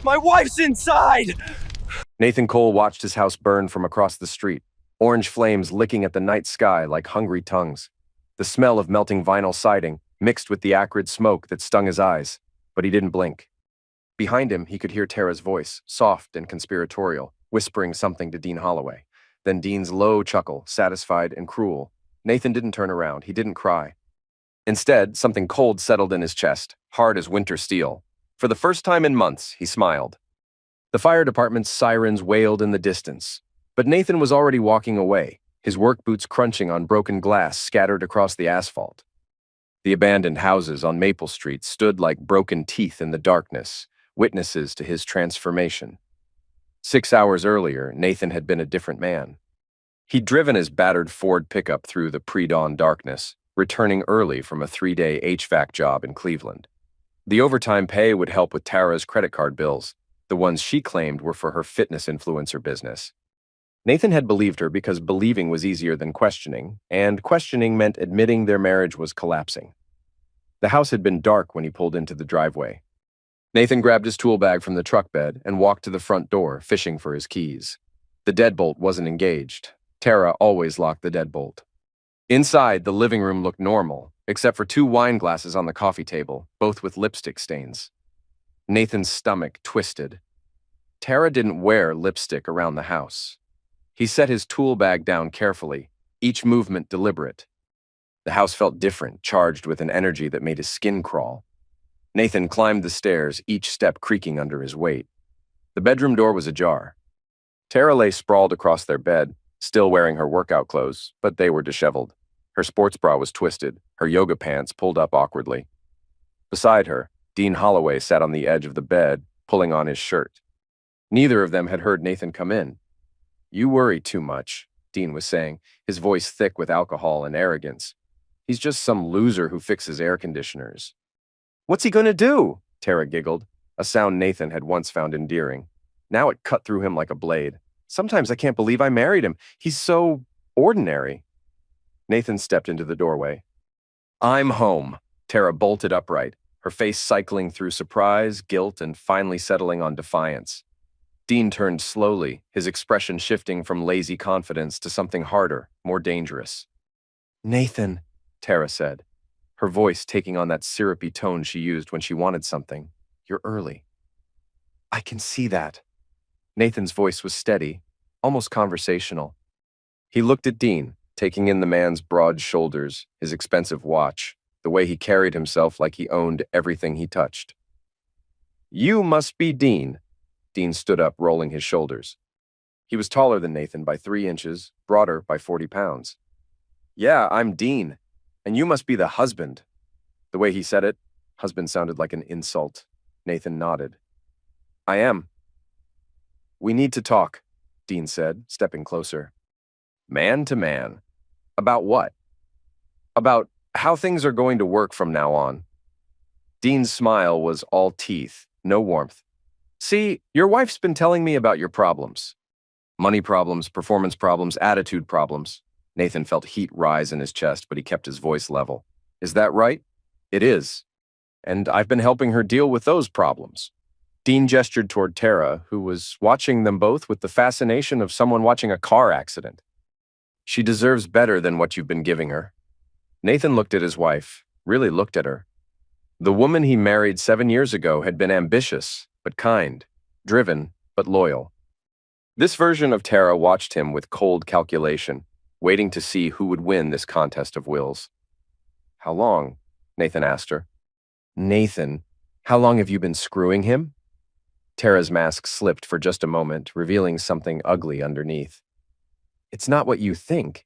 My wife's inside! Nathan Cole watched his house burn from across the street, orange flames licking at the night sky like hungry tongues. The smell of melting vinyl siding mixed with the acrid smoke that stung his eyes, but he didn't blink. Behind him, he could hear Tara's voice, soft and conspiratorial, whispering something to Dean Holloway. Then Dean's low chuckle, satisfied and cruel. Nathan didn't turn around. He didn't cry. Instead, something cold settled in his chest, hard as winter steel. For the first time in months, he smiled. The fire department's sirens wailed in the distance, but Nathan was already walking away, his work boots crunching on broken glass scattered across the asphalt. The abandoned houses on Maple Street stood like broken teeth in the darkness, witnesses to his transformation. 6 hours earlier, Nathan had been a different man. He'd driven his battered Ford pickup through the pre-dawn darkness, returning early from a 3-day HVAC job in Cleveland. The overtime pay would help with Tara's credit card bills, the ones she claimed were for her fitness influencer business. Nathan had believed her because believing was easier than questioning, and questioning meant admitting their marriage was collapsing. The house had been dark when he pulled into the driveway. Nathan grabbed his tool bag from the truck bed and walked to the front door, fishing for his keys. The deadbolt wasn't engaged. Tara always locked the deadbolt. Inside, the living room looked normal, except for 2 wine glasses on the coffee table, both with lipstick stains. Nathan's stomach twisted. Tara didn't wear lipstick around the house. He set his tool bag down carefully, each movement deliberate. The house felt different, charged with an energy that made his skin crawl. Nathan climbed the stairs, each step creaking under his weight. The bedroom door was ajar. Tara lay sprawled across their bed, still wearing her workout clothes, but they were disheveled. Her sports bra was twisted, her yoga pants pulled up awkwardly. Beside her, Dean Holloway sat on the edge of the bed, pulling on his shirt. Neither of them had heard Nathan come in. "You worry too much," Dean was saying, his voice thick with alcohol and arrogance. "He's just some loser who fixes air conditioners." "What's he gonna do?" Tara giggled, a sound Nathan had once found endearing. Now it cut through him like a blade. "Sometimes I can't believe I married him. He's so ordinary." Nathan stepped into the doorway. "I'm home." Tara bolted upright, her face cycling through surprise, guilt, and finally settling on defiance. Dean turned slowly, his expression shifting from lazy confidence to something harder, more dangerous. "Nathan," Tara said, her voice taking on that syrupy tone she used when she wanted something. "You're early." "I can see that." Nathan's voice was steady, almost conversational. He looked at Dean, taking in the man's broad shoulders, his expensive watch, the way he carried himself like he owned everything he touched. "You must be Dean." Dean stood up, rolling his shoulders. He was taller than Nathan by 3 inches, broader by 40 pounds. "Yeah, I'm Dean, and you must be the husband." The way he said it, husband sounded like an insult. Nathan nodded. "I am." "We need to talk," Dean said, stepping closer. Man to man. "About what?" "About how things are going to work from now on." Dean's smile was all teeth, no warmth. "See, your wife's been telling me about your problems. Money problems, performance problems, attitude problems." Nathan felt heat rise in his chest, but he kept his voice level. "Is that right?" "It is. And I've been helping her deal with those problems." Dean gestured toward Tara, who was watching them both with the fascination of someone watching a car accident. "She deserves better than what you've been giving her." Nathan looked at his wife, really looked at her. The woman he married 7 years ago had been ambitious, but kind, driven, but loyal. This version of Tara watched him with cold calculation, waiting to see who would win this contest of wills. "How long?" Nathan asked her. "Nathan, how long have you been screwing him?" Tara's mask slipped for just a moment, revealing something ugly underneath. "It's not what you think.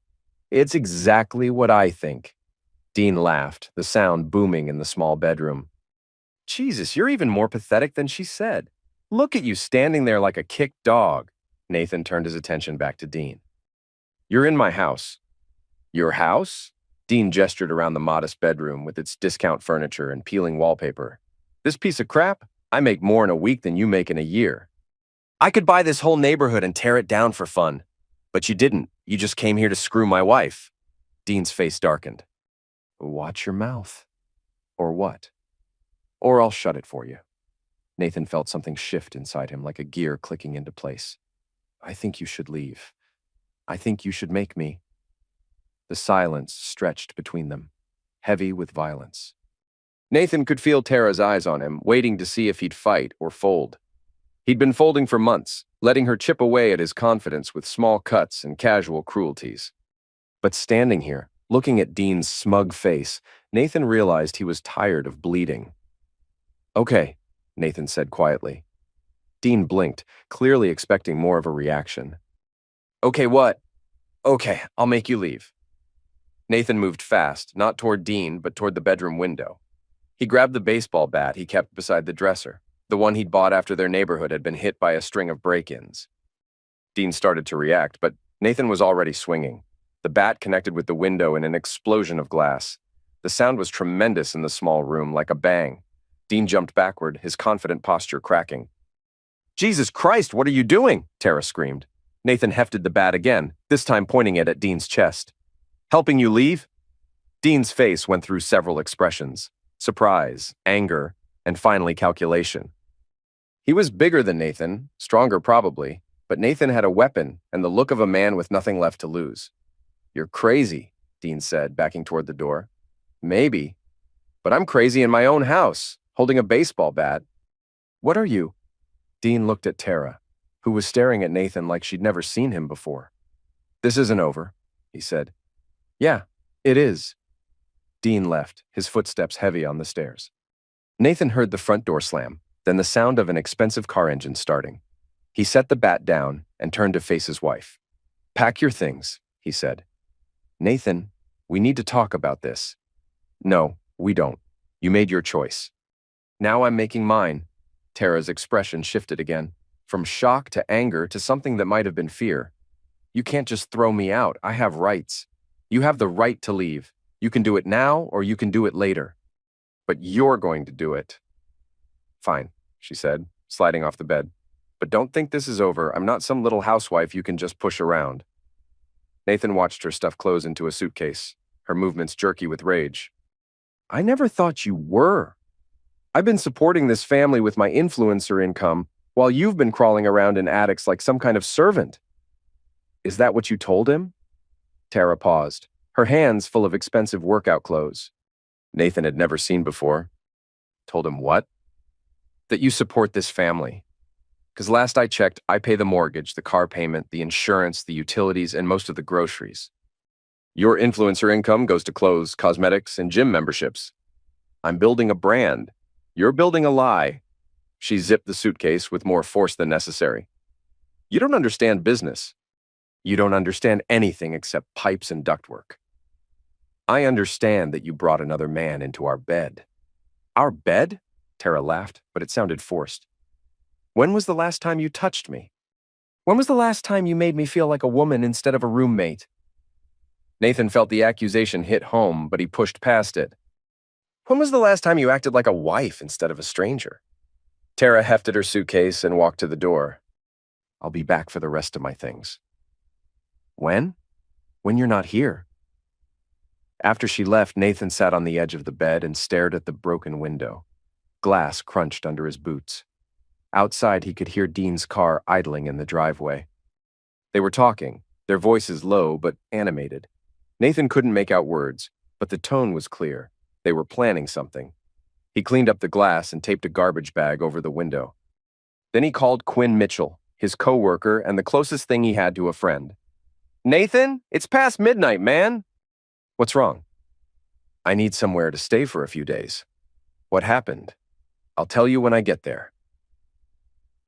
It's exactly what I think." Dean laughed, the sound booming in the small bedroom. "Jesus, you're even more pathetic than she said. Look at you standing there like a kicked dog." Nathan turned his attention back to Dean. "You're in my house." "Your house?" Dean gestured around the modest bedroom with its discount furniture and peeling wallpaper. "This piece of crap? I make more in a week than you make in a year. I could buy this whole neighborhood and tear it down for fun. But you didn't. You just came here to screw my wife." Dean's face darkened. "Watch your mouth." "Or what?" "Or I'll shut it for you." Nathan felt something shift inside him like a gear clicking into place. I think you should leave. I think you should make me. The silence stretched between them, heavy with violence. Nathan could feel Tara's eyes on him, waiting to see if he'd fight or fold. He'd been folding for months, letting her chip away at his confidence with small cuts and casual cruelties. But standing here, looking at Dean's smug face, Nathan realized he was tired of bleeding. Okay, Nathan said quietly. Dean blinked, clearly expecting more of a reaction. Okay, what? Okay, I'll make you leave. Nathan moved fast, not toward Dean, but toward the bedroom window. He grabbed the baseball bat he kept beside the dresser, the one he'd bought after their neighborhood had been hit by a string of break-ins. Dean started to react, but Nathan was already swinging. The bat connected with the window in an explosion of glass. The sound was tremendous in the small room, like a bang. Dean jumped backward, his confident posture cracking. Jesus Christ, what are you doing? Tara screamed. Nathan hefted the bat again, this time pointing it at Dean's chest. Helping you leave? Dean's face went through several expressions: surprise, anger, and finally calculation. He was bigger than Nathan, stronger probably, but Nathan had a weapon and the look of a man with nothing left to lose. You're crazy, Dean said, backing toward the door. Maybe, but I'm crazy in my own house, holding a baseball bat. What are you? Dean looked at Tara, who was staring at Nathan like she'd never seen him before. This isn't over, he said. Yeah, it is. Dean left, his footsteps heavy on the stairs. Nathan heard the front door slam, then the sound of an expensive car engine starting. He set the bat down and turned to face his wife. Pack your things, he said. Nathan, we need to talk about this. No, we don't. You made your choice. Now I'm making mine. Tara's expression shifted again, from shock to anger to something that might have been fear. You can't just throw me out. I have rights. You have the right to leave. You can do it now or you can do it later. But you're going to do it. Fine, she said, sliding off the bed. But don't think this is over. I'm not some little housewife you can just push around. Nathan watched her stuff clothes into a suitcase, her movements jerky with rage. I never thought you were. I've been supporting this family with my influencer income while you've been crawling around in attics like some kind of servant. Is that what you told him? Tara paused, her hands full of expensive workout clothes. Nathan had never seen before. Told him what? That you support this family. Because last I checked, I pay the mortgage, the car payment, the insurance, the utilities, and most of the groceries. Your influencer income goes to clothes, cosmetics, and gym memberships. I'm building a brand. You're building a lie. She zipped the suitcase with more force than necessary. You don't understand business. You don't understand anything except pipes and ductwork. I understand that you brought another man into our bed. Our bed? Tara laughed, but it sounded forced. When was the last time you touched me? When was the last time you made me feel like a woman instead of a roommate? Nathan felt the accusation hit home, but he pushed past it. When was the last time you acted like a wife instead of a stranger? Tara hefted her suitcase and walked to the door. I'll be back for the rest of my things. When? When you're not here. After she left, Nathan sat on the edge of the bed and stared at the broken window. Glass crunched under his boots. Outside, he could hear Dean's car idling in the driveway. They were talking, their voices low but animated. Nathan couldn't make out words, but the tone was clear. They were planning something. He cleaned up the glass and taped a garbage bag over the window. Then he called Quinn Mitchell, his co-worker and the closest thing he had to a friend. Nathan, it's past midnight, man. What's wrong? I need somewhere to stay for a few days. What happened? I'll tell you when I get there.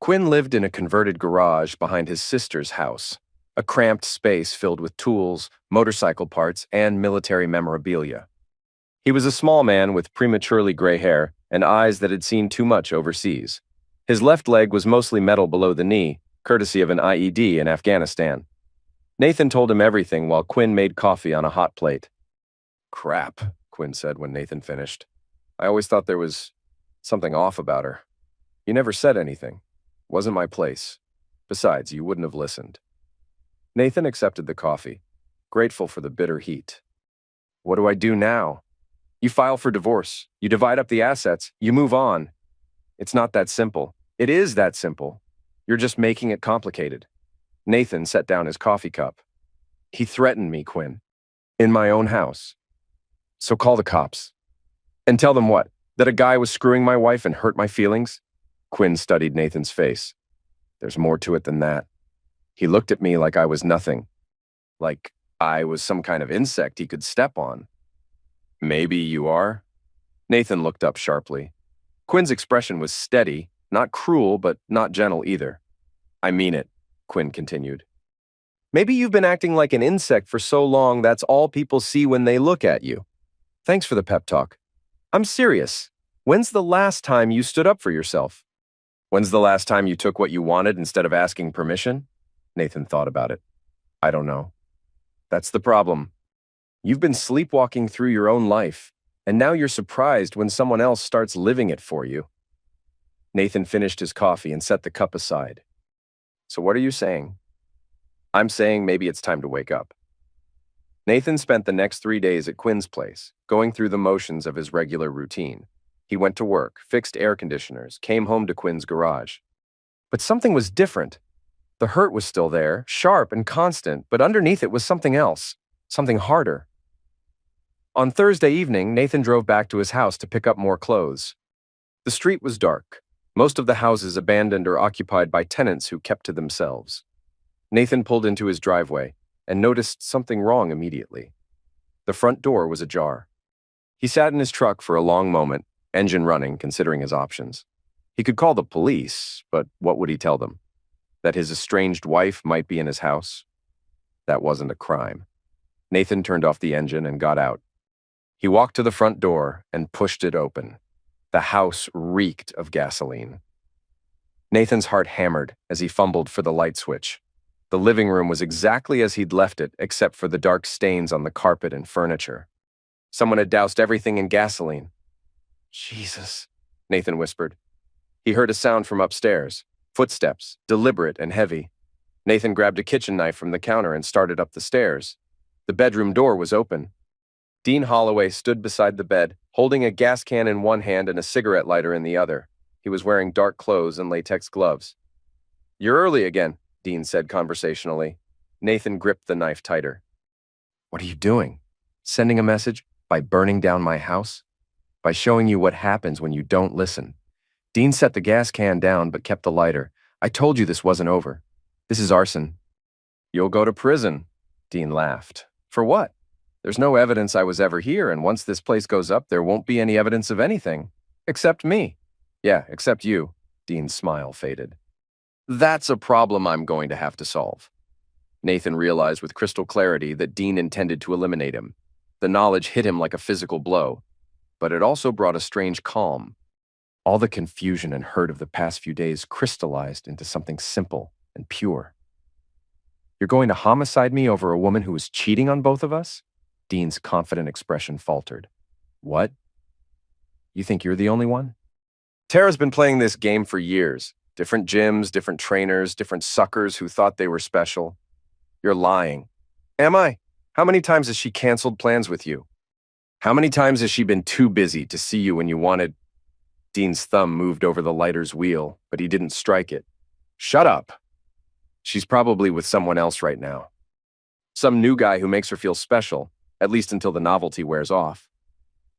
Quinn lived in a converted garage behind his sister's house, a cramped space filled with tools, motorcycle parts, and military memorabilia. He was a small man with prematurely gray hair and eyes that had seen too much overseas. His left leg was mostly metal below the knee, courtesy of an IED in Afghanistan. Nathan told him everything while Quinn made coffee on a hot plate. Crap, Quinn said when Nathan finished. I always thought there was something off about her. You never said anything. Wasn't my place. Besides, you wouldn't have listened. Nathan accepted the coffee, grateful for the bitter heat. What do I do now? You file for divorce. You divide up the assets. You move on. It's not that simple. It is that simple. You're just making it complicated. Nathan set down his coffee cup. He threatened me, Quinn. In my own house. So call the cops. And tell them what? That a guy was screwing my wife and hurt my feelings? Quinn studied Nathan's face. There's more to it than that. He looked at me like I was nothing. Like I was some kind of insect he could step on. Maybe you are? Nathan looked up sharply. Quinn's expression was steady, not cruel, but not gentle either. I mean it, Quinn continued. Maybe you've been acting like an insect for so long that's all people see when they look at you. Thanks for the pep talk. I'm serious. When's the last time you stood up for yourself? When's the last time you took what you wanted instead of asking permission? Nathan thought about it. I don't know. That's the problem. You've been sleepwalking through your own life, and now you're surprised when someone else starts living it for you. Nathan finished his coffee and set the cup aside. So what are you saying? I'm saying maybe it's time to wake up. Nathan spent the next 3 days at Quinn's place, going through the motions of his regular routine. He went to work, fixed air conditioners, came home to Quinn's garage. But something was different. The hurt was still there, sharp and constant, but underneath it was something else, something harder. On Thursday evening, Nathan drove back to his house to pick up more clothes. The street was dark, most of the houses abandoned or occupied by tenants who kept to themselves. Nathan pulled into his driveway and noticed something wrong immediately. The front door was ajar. He sat in his truck for a long moment, engine running, considering his options. He could call the police, but what would he tell them? That his estranged wife might be in his house? That wasn't a crime. Nathan turned off the engine and got out. He walked to the front door and pushed it open. The house reeked of gasoline. Nathan's heart hammered as he fumbled for the light switch. The living room was exactly as he'd left it, except for the dark stains on the carpet and furniture. Someone had doused everything in gasoline. Jesus, Nathan whispered. He heard a sound from upstairs, footsteps, deliberate and heavy. Nathan grabbed a kitchen knife from the counter and started up the stairs. The bedroom door was open. Dean Holloway stood beside the bed, holding a gas can in one hand and a cigarette lighter in the other. He was wearing dark clothes and latex gloves. You're early again, Dean said conversationally. Nathan gripped the knife tighter. What are you doing? Sending a message? By burning down my house? By showing you what happens when you don't listen? Dean set the gas can down but kept the lighter. I told you this wasn't over. This is arson. You'll go to prison, Dean laughed. For what? There's no evidence I was ever here, and once this place goes up, there won't be any evidence of anything. Except me. Yeah, except you. Dean's smile faded. That's a problem I'm going to have to solve. Nathan realized with crystal clarity that Dean intended to eliminate him. The knowledge hit him like a physical blow, but it also brought a strange calm. All the confusion and hurt of the past few days crystallized into something simple and pure. You're going to homicide me over a woman who was cheating on both of us? Dean's confident expression faltered. What? You think you're the only one? Tara's been playing this game for years. Different gyms, different trainers, different suckers who thought they were special. You're lying. Am I? How many times has she canceled plans with you? How many times has she been too busy to see you when you wanted? Dean's thumb moved over the lighter's wheel, but he didn't strike it. Shut up. She's probably with someone else right now. Some new guy who makes her feel special, at least until the novelty wears off.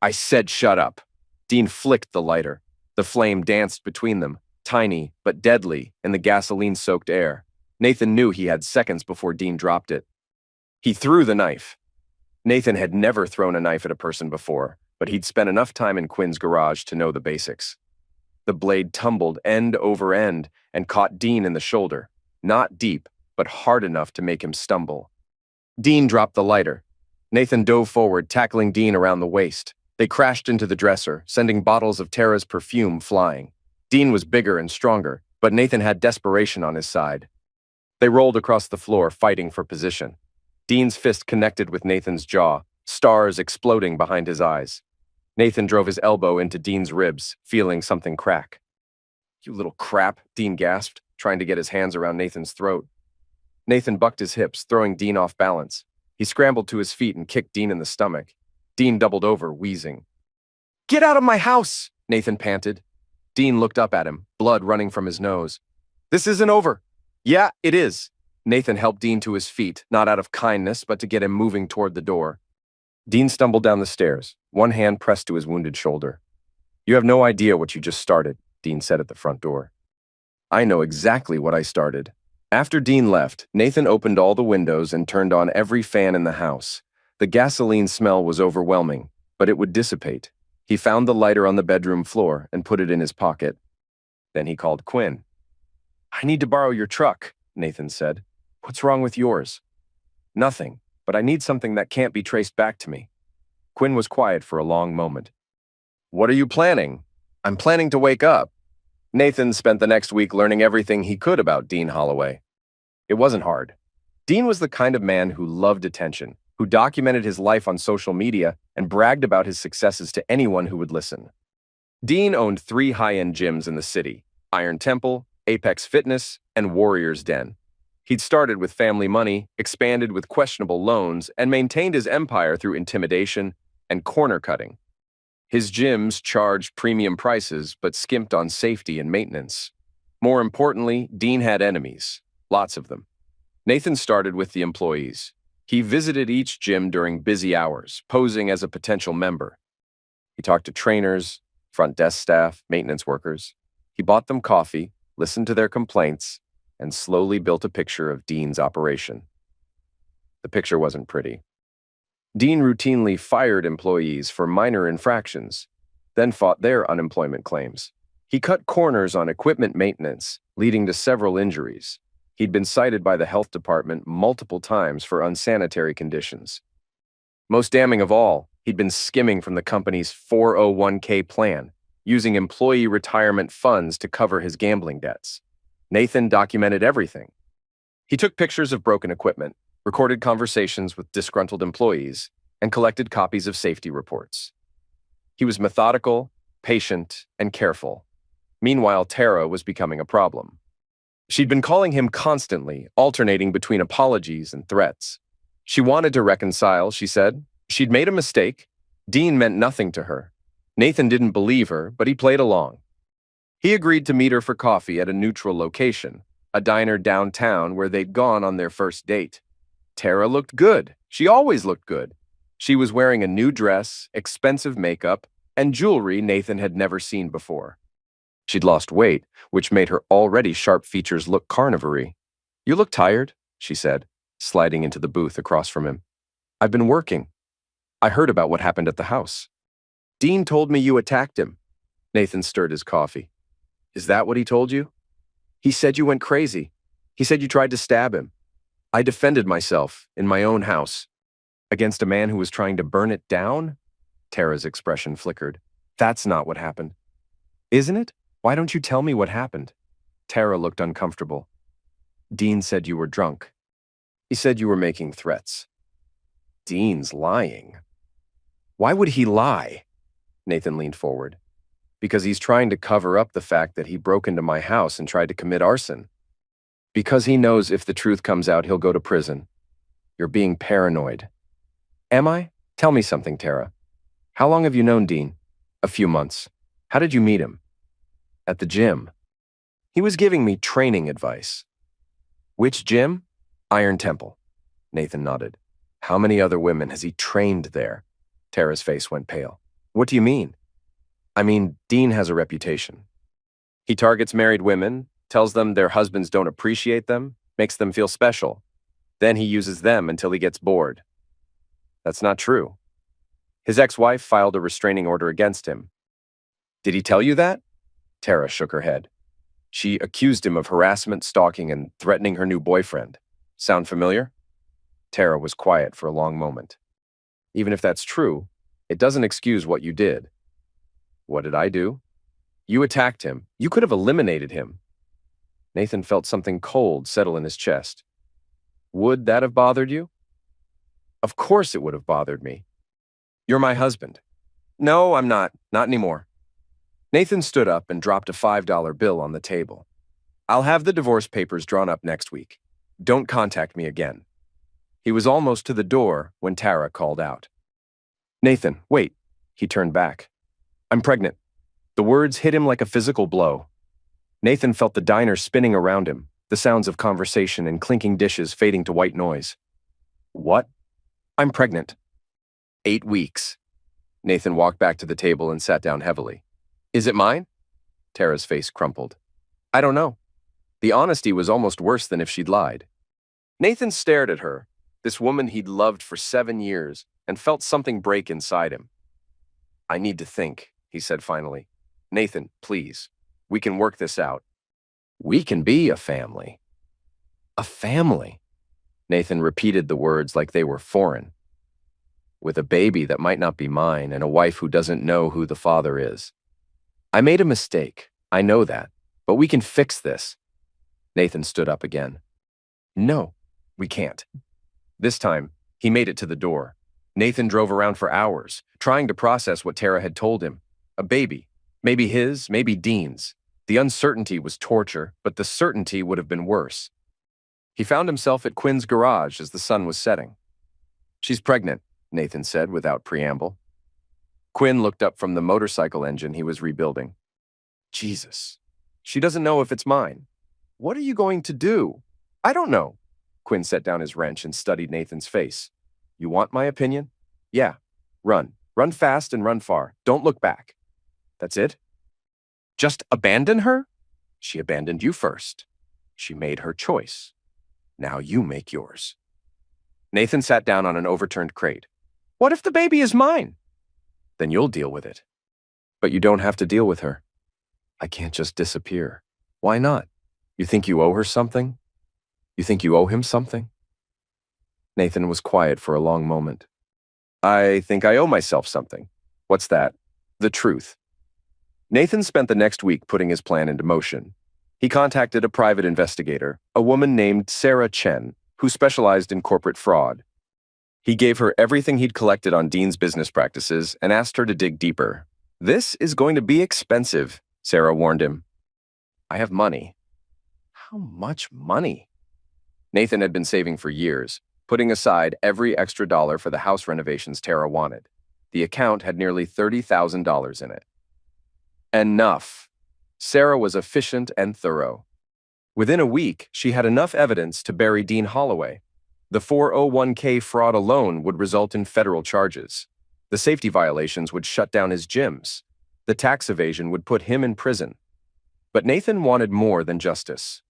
I said shut up. Dean flicked the lighter. The flame danced between them, tiny but deadly in the gasoline-soaked air. Nathan knew he had seconds before Dean dropped it. He threw the knife. Nathan had never thrown a knife at a person before, but he'd spent enough time in Quinn's garage to know the basics. The blade tumbled end over end and caught Dean in the shoulder, not deep, but hard enough to make him stumble. Dean dropped the lighter. Nathan dove forward, tackling Dean around the waist. They crashed into the dresser, sending bottles of Tara's perfume flying. Dean was bigger and stronger, but Nathan had desperation on his side. They rolled across the floor, fighting for position. Dean's fist connected with Nathan's jaw, stars exploding behind his eyes. Nathan drove his elbow into Dean's ribs, feeling something crack. You little crap, Dean gasped, trying to get his hands around Nathan's throat. Nathan bucked his hips, throwing Dean off balance. He scrambled to his feet and kicked Dean in the stomach. Dean doubled over, wheezing. Get out of my house, Nathan panted. Dean looked up at him, blood running from his nose. This isn't over. Yeah, it is. Nathan helped Dean to his feet, not out of kindness, but to get him moving toward the door. Dean stumbled down the stairs, one hand pressed to his wounded shoulder. You have no idea what you just started, Dean said at the front door. I know exactly what I started. After Dean left, Nathan opened all the windows and turned on every fan in the house. The gasoline smell was overwhelming, but it would dissipate. He found the lighter on the bedroom floor and put it in his pocket. Then he called Quinn. I need to borrow your truck, Nathan said. What's wrong with yours? Nothing, but I need something that can't be traced back to me. Quinn was quiet for a long moment. What are you planning? I'm planning to wake up. Nathan spent the next week learning everything he could about Dean Holloway. It wasn't hard. Dean was the kind of man who loved attention, who documented his life on social media and bragged about his successes to anyone who would listen. Dean owned 3 high-end gyms in the city: Iron Temple, Apex Fitness, and Warrior's Den. He'd started with family money, expanded with questionable loans, and maintained his empire through intimidation and corner cutting. His gyms charged premium prices but skimped on safety and maintenance. More importantly, Dean had enemies, lots of them. Nathan started with the employees. He visited each gym during busy hours, posing as a potential member. He talked to trainers, front desk staff, maintenance workers. He bought them coffee, listened to their complaints, and slowly built a picture of Dean's operation. The picture wasn't pretty. Dean routinely fired employees for minor infractions, then fought their unemployment claims. He cut corners on equipment maintenance, leading to several injuries. He'd been cited by the health department multiple times for unsanitary conditions. Most damning of all, he'd been skimming from the company's 401k plan, using employee retirement funds to cover his gambling debts. Nathan documented everything. He took pictures of broken equipment, recorded conversations with disgruntled employees, and collected copies of safety reports. He was methodical, patient, and careful. Meanwhile, Tara was becoming a problem. She'd been calling him constantly, alternating between apologies and threats. She wanted to reconcile, she said. She'd made a mistake. Dean meant nothing to her. Nathan didn't believe her, but he played along. He agreed to meet her for coffee at a neutral location, a diner downtown where they'd gone on their first date. Tara looked good. She always looked good. She was wearing a new dress, expensive makeup, and jewelry Nathan had never seen before. She'd lost weight, which made her already sharp features look carnivore-y. You look tired, she said, sliding into the booth across from him. I've been working. I heard about what happened at the house. Dean told me you attacked him. Nathan stirred his coffee. Is that what he told you? He said you went crazy. He said you tried to stab him. I defended myself in my own house. Against a man who was trying to burn it down? Tara's expression flickered. That's not what happened. Isn't it? Why don't you tell me what happened? Tara looked uncomfortable. Dean said you were drunk. He said you were making threats. Dean's lying. Why would he lie? Nathan leaned forward. Because he's trying to cover up the fact that he broke into my house and tried to commit arson. Because he knows if the truth comes out, he'll go to prison. You're being paranoid. Am I? Tell me something, Tara. How long have you known Dean? A few months. How did you meet him? At the gym. He was giving me training advice. Which gym? Iron Temple. Nathan nodded. How many other women has he trained there? Tara's face went pale. What do you mean? I mean, Dean has a reputation. He targets married women, tells them their husbands don't appreciate them, makes them feel special. Then he uses them until he gets bored. That's not true. His ex-wife filed a restraining order against him. Did he tell you that? Tara shook her head. She accused him of harassment, stalking, and threatening her new boyfriend. Sound familiar? Tara was quiet for a long moment. Even if that's true, it doesn't excuse what you did. What did I do? You attacked him. You could have eliminated him. Nathan felt something cold settle in his chest. Would that have bothered you? Of course it would have bothered me. You're my husband. No, I'm not. Not anymore. Nathan stood up and dropped a $5 bill on the table. I'll have the divorce papers drawn up next week. Don't contact me again. He was almost to the door when Tara called out. Nathan, wait. He turned back. I'm pregnant. The words hit him like a physical blow. Nathan felt the diner spinning around him, the sounds of conversation and clinking dishes fading to white noise. What? I'm pregnant. 8 weeks. Nathan walked back to the table and sat down heavily. Is it mine? Tara's face crumpled. I don't know. The honesty was almost worse than if she'd lied. Nathan stared at her, this woman he'd loved for 7 years, and felt something break inside him. I need to think, he said finally. Nathan, please. We can work this out. We can be a family. A family? Nathan repeated the words like they were foreign. With a baby that might not be mine and a wife who doesn't know who the father is. I made a mistake. I know that. But we can fix this. Nathan stood up again. No, we can't. This time, he made it to the door. Nathan drove around for hours, trying to process what Tara had told him. A baby. Maybe his, maybe Dean's. The uncertainty was torture, but the certainty would have been worse. He found himself at Quinn's garage as the sun was setting. She's pregnant, Nathan said without preamble. Quinn looked up from the motorcycle engine he was rebuilding. Jesus. She doesn't know if it's mine. What are you going to do? I don't know. Quinn set down his wrench and studied Nathan's face. You want my opinion? Yeah. Run. Run fast and run far. Don't look back. That's it? Just abandon her? She abandoned you first. She made her choice. Now you make yours. Nathan sat down on an overturned crate. What if the baby is mine? Then you'll deal with it. But you don't have to deal with her. I can't just disappear. Why not? You think you owe her something? You think you owe him something? Nathan was quiet for a long moment. I think I owe myself something. What's that? The truth. Nathan spent the next week putting his plan into motion. He contacted a private investigator, a woman named Sarah Chen, who specialized in corporate fraud. He gave her everything he'd collected on Dean's business practices and asked her to dig deeper. This is going to be expensive, Sarah warned him. I have money. How much money? Nathan had been saving for years, putting aside every extra dollar for the house renovations Tara wanted. The account had nearly $30,000 in it. Enough. Sarah was efficient and thorough. Within a week, she had enough evidence to bury Dean Holloway. The 401k fraud alone would result in federal charges. The safety violations would shut down his gyms. The tax evasion would put him in prison. But Nathan wanted more than justice.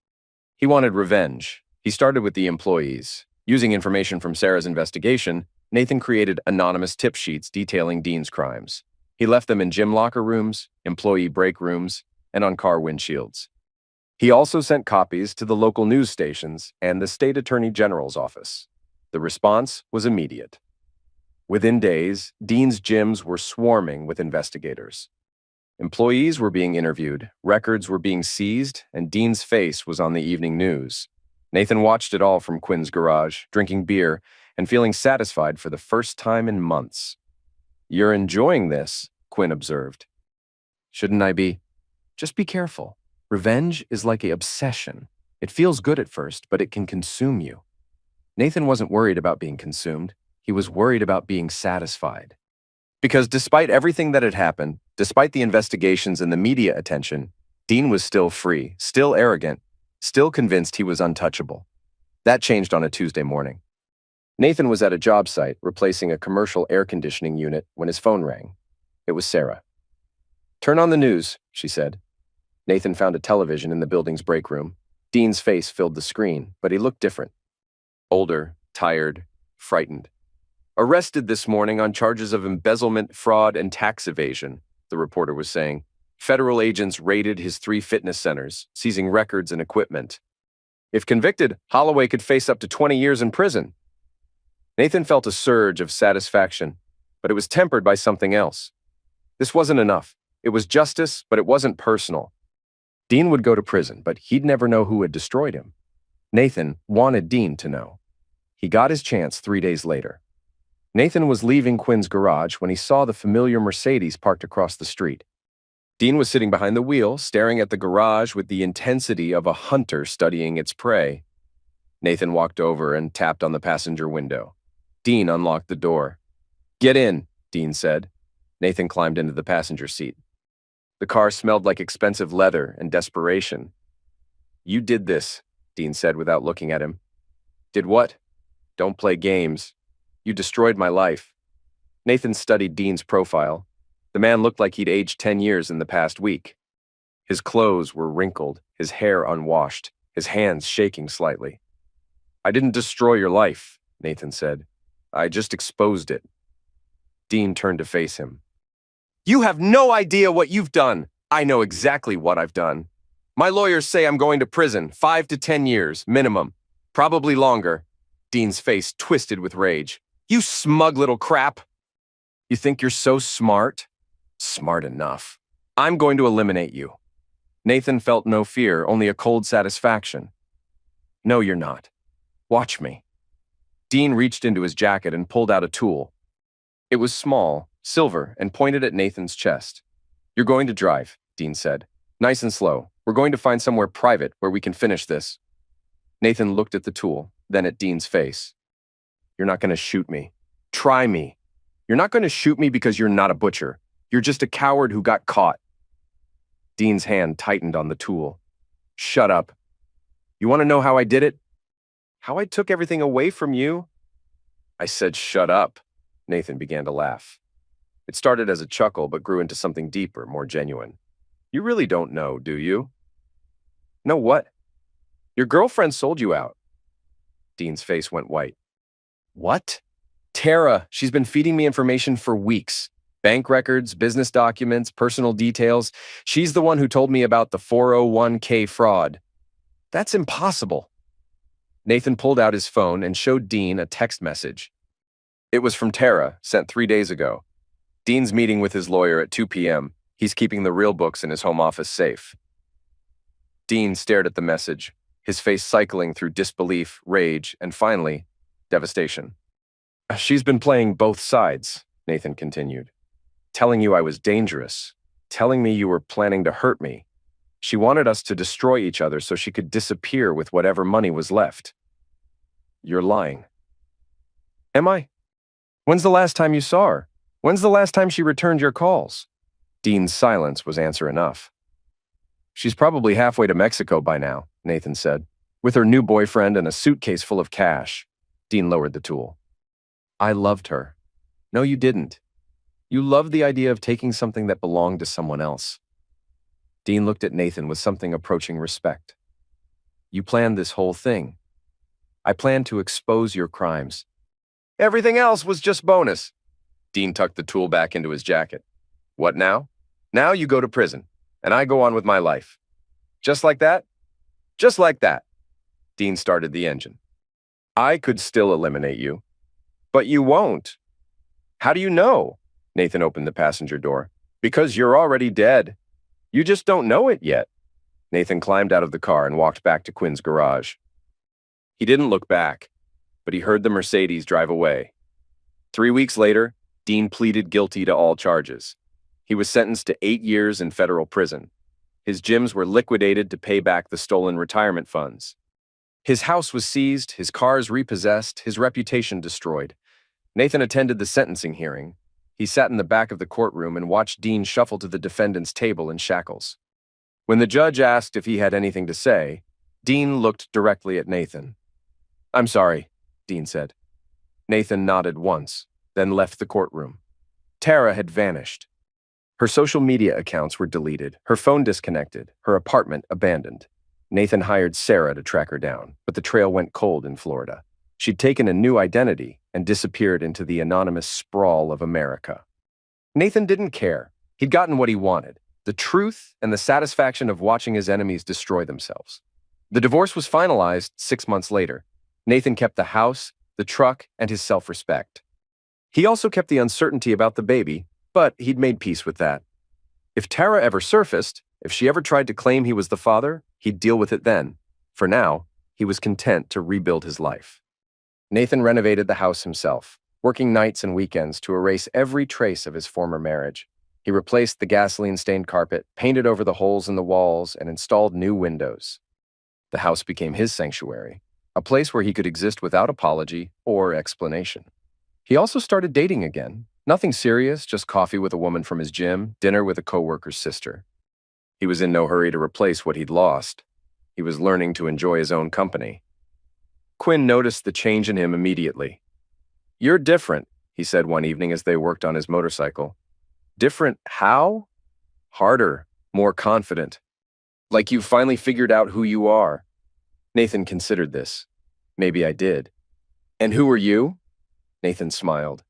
He wanted revenge. He started with the employees. Using information from Sarah's investigation, Nathan created anonymous tip sheets detailing Dean's crimes. He left them in gym locker rooms, employee break rooms, and on car windshields. He also sent copies to the local news stations and the state attorney general's office. The response was immediate. Within days, Dean's gyms were swarming with investigators. Employees were being interviewed, records were being seized, and Dean's face was on the evening news. Nathan watched it all from Quinn's garage, drinking beer and feeling satisfied for the first time in months. You're enjoying this, Quinn observed. Shouldn't I be? Just be careful. Revenge is like an obsession. It feels good at first, but it can consume you. Nathan wasn't worried about being consumed. He was worried about being satisfied. Because despite everything that had happened, despite the investigations and the media attention, Dean was still free, still arrogant, still convinced he was untouchable. That changed on a Tuesday morning. Nathan was at a job site replacing a commercial air conditioning unit when his phone rang. It was Sarah. Turn on the news, she said. Nathan found a television in the building's break room. Dean's face filled the screen, but he looked different. Older, tired, frightened. Arrested this morning on charges of embezzlement, fraud, and tax evasion, the reporter was saying. Federal agents raided his 3 fitness centers, seizing records and equipment. If convicted, Holloway could face up to 20 years in prison. Nathan felt a surge of satisfaction, but it was tempered by something else. This wasn't enough. It was justice, but it wasn't personal. Dean would go to prison, but he'd never know who had destroyed him. Nathan wanted Dean to know. He got his chance 3 days later. Nathan was leaving Quinn's garage when he saw the familiar Mercedes parked across the street. Dean was sitting behind the wheel, staring at the garage with the intensity of a hunter studying its prey. Nathan walked over and tapped on the passenger window. Dean unlocked the door. Get in, Dean said. Nathan climbed into the passenger seat. The car smelled like expensive leather and desperation. "You did this," Dean said without looking at him. "Did what?" "Don't play games. You destroyed my life." Nathan studied Dean's profile. The man looked like he'd aged 10 years in the past week. His clothes were wrinkled, his hair unwashed, his hands shaking slightly. "I didn't destroy your life," Nathan said. "I just exposed it." Dean turned to face him. "You have no idea what you've done. I know exactly what I've done. My lawyers say I'm going to prison, 5 to 10 years, minimum. Probably longer." Dean's face twisted with rage. "You smug little crap. You think you're so smart? Smart enough. I'm going to eliminate you." Nathan felt no fear, only a cold satisfaction. "No, you're not. Watch me." Dean reached into his jacket and pulled out a tool. It was small, silver, and pointed at Nathan's chest. "You're going to drive," Dean said. "Nice and slow. We're going to find somewhere private where we can finish this." Nathan looked at the tool, then at Dean's face. "You're not going to shoot me. Try me. You're not going to shoot me because you're not a butcher. You're just a coward who got caught." Dean's hand tightened on the tool. "Shut up. You want to know how I did it? How I took everything away from you?" "I said shut up." Nathan began to laugh. It started as a chuckle but grew into something deeper, more genuine. "You really don't know, do you?" "Know what?" "Your girlfriend sold you out." Dean's face went white. "What?" "Tara, she's been feeding me information for weeks. Bank records, business documents, personal details. She's the one who told me about the 401k fraud." "That's impossible." Nathan pulled out his phone and showed Dean a text message. It was from Tara, sent 3 days ago. "Dean's meeting with his lawyer at 2 p.m. He's keeping the real books in his home office safe." Dean stared at the message, his face cycling through disbelief, rage, and finally, devastation. "She's been playing both sides," Nathan continued. "Telling you I was dangerous, telling me you were planning to hurt me. She wanted us to destroy each other so she could disappear with whatever money was left." "You're lying." "Am I? When's the last time you saw her? When's the last time she returned your calls?" Dean's silence was answer enough. "She's probably halfway to Mexico by now," Nathan said, "with her new boyfriend and a suitcase full of cash." Dean lowered the tool. "I loved her." "No, you didn't. You loved the idea of taking something that belonged to someone else." Dean looked at Nathan with something approaching respect. "You planned this whole thing. I planned to expose your crimes. Everything else was just bonus." Dean tucked the tool back into his jacket. "What now? Now you go to prison, and I go on with my life." "Just like that?" "Just like that." Dean started the engine. "I could still eliminate you." "But you won't." "How do you know?" Nathan opened the passenger door. "Because you're already dead. You just don't know it yet." Nathan climbed out of the car and walked back to Quinn's garage. He didn't look back, but he heard the Mercedes drive away. 3 weeks later, Dean pleaded guilty to all charges. He was sentenced to 8 years in federal prison. His gyms were liquidated to pay back the stolen retirement funds. His house was seized, his cars repossessed, his reputation destroyed. Nathan attended the sentencing hearing. He sat in the back of the courtroom and watched Dean shuffle to the defendant's table in shackles. When the judge asked if he had anything to say, Dean looked directly at Nathan. "I'm sorry," Dean said. Nathan nodded once, then left the courtroom. Tara had vanished. Her social media accounts were deleted, her phone disconnected, her apartment abandoned. Nathan hired Sarah to track her down, but the trail went cold in Florida. She'd taken a new identity and disappeared into the anonymous sprawl of America. Nathan didn't care. He'd gotten what he wanted, the truth and the satisfaction of watching his enemies destroy themselves. The divorce was finalized 6 months later. Nathan kept the house, the truck, and his self-respect. He also kept the uncertainty about the baby, but he'd made peace with that. If Tara ever surfaced, if she ever tried to claim he was the father, he'd deal with it then. For now, he was content to rebuild his life. Nathan renovated the house himself, working nights and weekends to erase every trace of his former marriage. He replaced the gasoline-stained carpet, painted over the holes in the walls, and installed new windows. The house became his sanctuary, a place where he could exist without apology or explanation. He also started dating again. Nothing serious, just coffee with a woman from his gym, dinner with a coworker's sister. He was in no hurry to replace what he'd lost. He was learning to enjoy his own company. Quinn noticed the change in him immediately. "You're different," he said one evening as they worked on his motorcycle. "Different how?" "Harder, more confident. Like you finally figured out who you are." Nathan considered this. "Maybe I did." "And who are you?" Nathan smiled.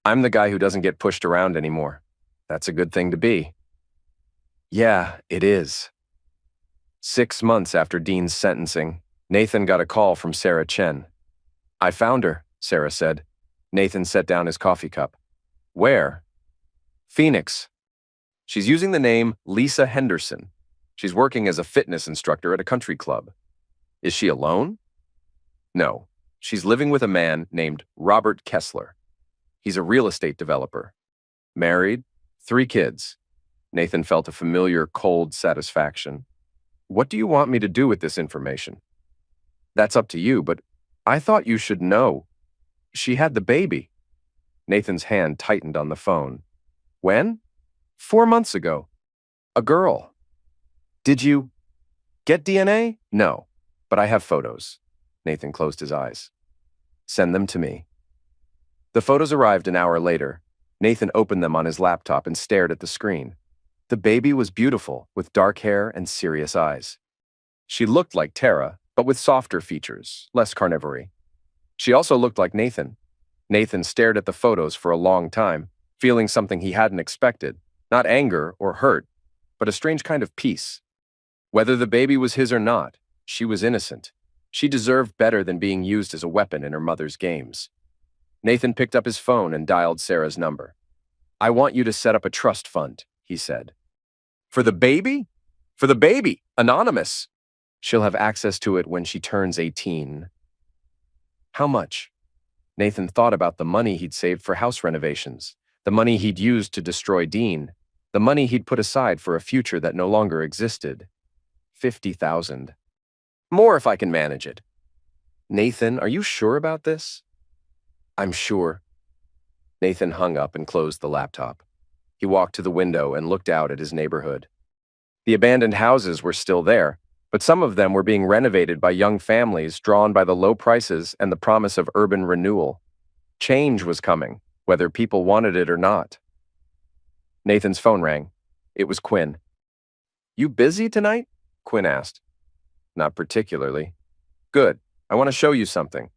"I'm the guy who doesn't get pushed around anymore. That's a good thing to be." "Yeah, it is." 6 months after Dean's sentencing, Nathan got a call from Sarah Chen. "I found her," Sarah said. Nathan set down his coffee cup. "Where?" "Phoenix. She's using the name Lisa Henderson. She's working as a fitness instructor at a country club." "Is she alone?" "No. She's living with a man named Robert Kessler. He's a real estate developer. Married, 3 kids. Nathan felt a familiar, cold satisfaction. "What do you want me to do with this information?" "That's up to you, but I thought you should know. She had the baby." Nathan's hand tightened on the phone. "When?" 4 months ago. A girl." "Did you get DNA?" "No, but I have photos." Nathan closed his eyes. "Send them to me." The photos arrived an hour later. Nathan opened them on his laptop and stared at the screen. The baby was beautiful, with dark hair and serious eyes. She looked like Tara, but with softer features, less carnivory. She also looked like Nathan. Nathan stared at the photos for a long time, feeling something he hadn't expected, not anger or hurt, but a strange kind of peace. Whether the baby was his or not, she was innocent. She deserved better than being used as a weapon in her mother's games. Nathan picked up his phone and dialed Sarah's number. "I want you to set up a trust fund," he said. "For the baby?" "For the baby, anonymous. She'll have access to it when she turns 18. "How much?" Nathan thought about the money he'd saved for house renovations, the money he'd used to destroy Dean, the money he'd put aside for a future that no longer existed. 50,000. "More if I can manage it." "Nathan, are you sure about this?" "I'm sure." Nathan hung up and closed the laptop. He walked to the window and looked out at his neighborhood. The abandoned houses were still there, but some of them were being renovated by young families drawn by the low prices and the promise of urban renewal. Change was coming, whether people wanted it or not. Nathan's phone rang. It was Quinn. "You busy tonight?" Quinn asked. "Not particularly." "Good. I want to show you something."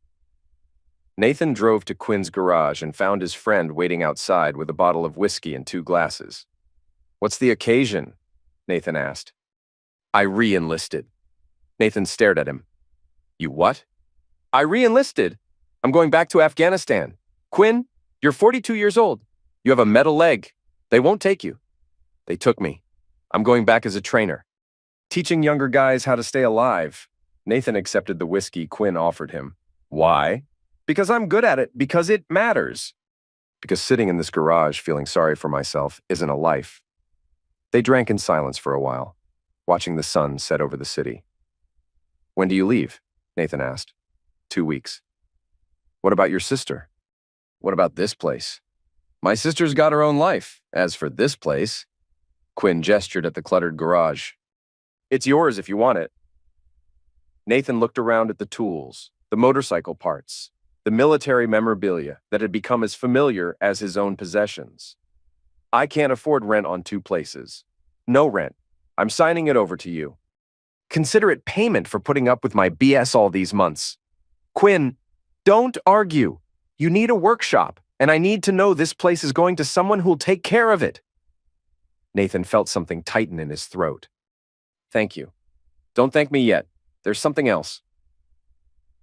Nathan drove to Quinn's garage and found his friend waiting outside with a bottle of whiskey and 2 glasses. "What's the occasion?" Nathan asked. "I re-enlisted." Nathan stared at him. "You what?" "I re-enlisted. I'm going back to Afghanistan. Quinn, you're 42 years old. You have a metal leg. They won't take you." "They took me. I'm going back as a trainer. Teaching younger guys how to stay alive." Nathan accepted the whiskey Quinn offered him. "Why?" "Because I'm good at it, because it matters." "Because sitting in this garage feeling sorry for myself isn't a life." They drank in silence for a while, watching the sun set over the city. "When do you leave?" Nathan asked. 2 weeks. "What about your sister?" "What about this place?" "My sister's got her own life. As for this place," Quinn gestured at the cluttered garage, "it's yours if you want it." Nathan looked around at the tools, the motorcycle parts, the military memorabilia that had become as familiar as his own possessions. "I can't afford rent on 2 places. No rent. I'm signing it over to you. Consider it payment for putting up with my BS all these months." "Quinn, don't argue. You need a workshop, and I need to know this place is going to someone who'll take care of it." Nathan felt something tighten in his throat. "Thank you. Don't thank me yet. There's something else."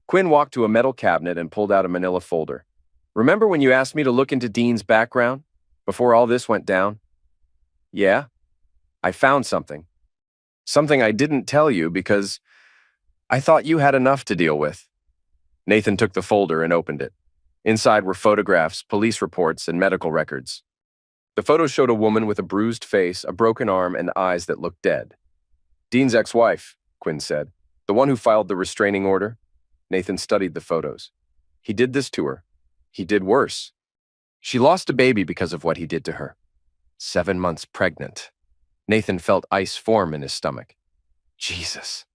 Quinn walked to a metal cabinet and pulled out a manila folder. "Remember when you asked me to look into Dean's background? Before all this went down?" "Yeah. I found something. Something I didn't tell you because I thought you had enough to deal with." Nathan took the folder and opened it. Inside were photographs, police reports, and medical records. The photos showed a woman with a bruised face, a broken arm, and eyes that looked dead. "Dean's ex-wife," Quinn said. "The one who filed the restraining order." Nathan studied the photos. "He did this to her. He did worse. She lost a baby because of what he did to her. 7 months pregnant." Nathan felt ice form in his stomach. Jesus.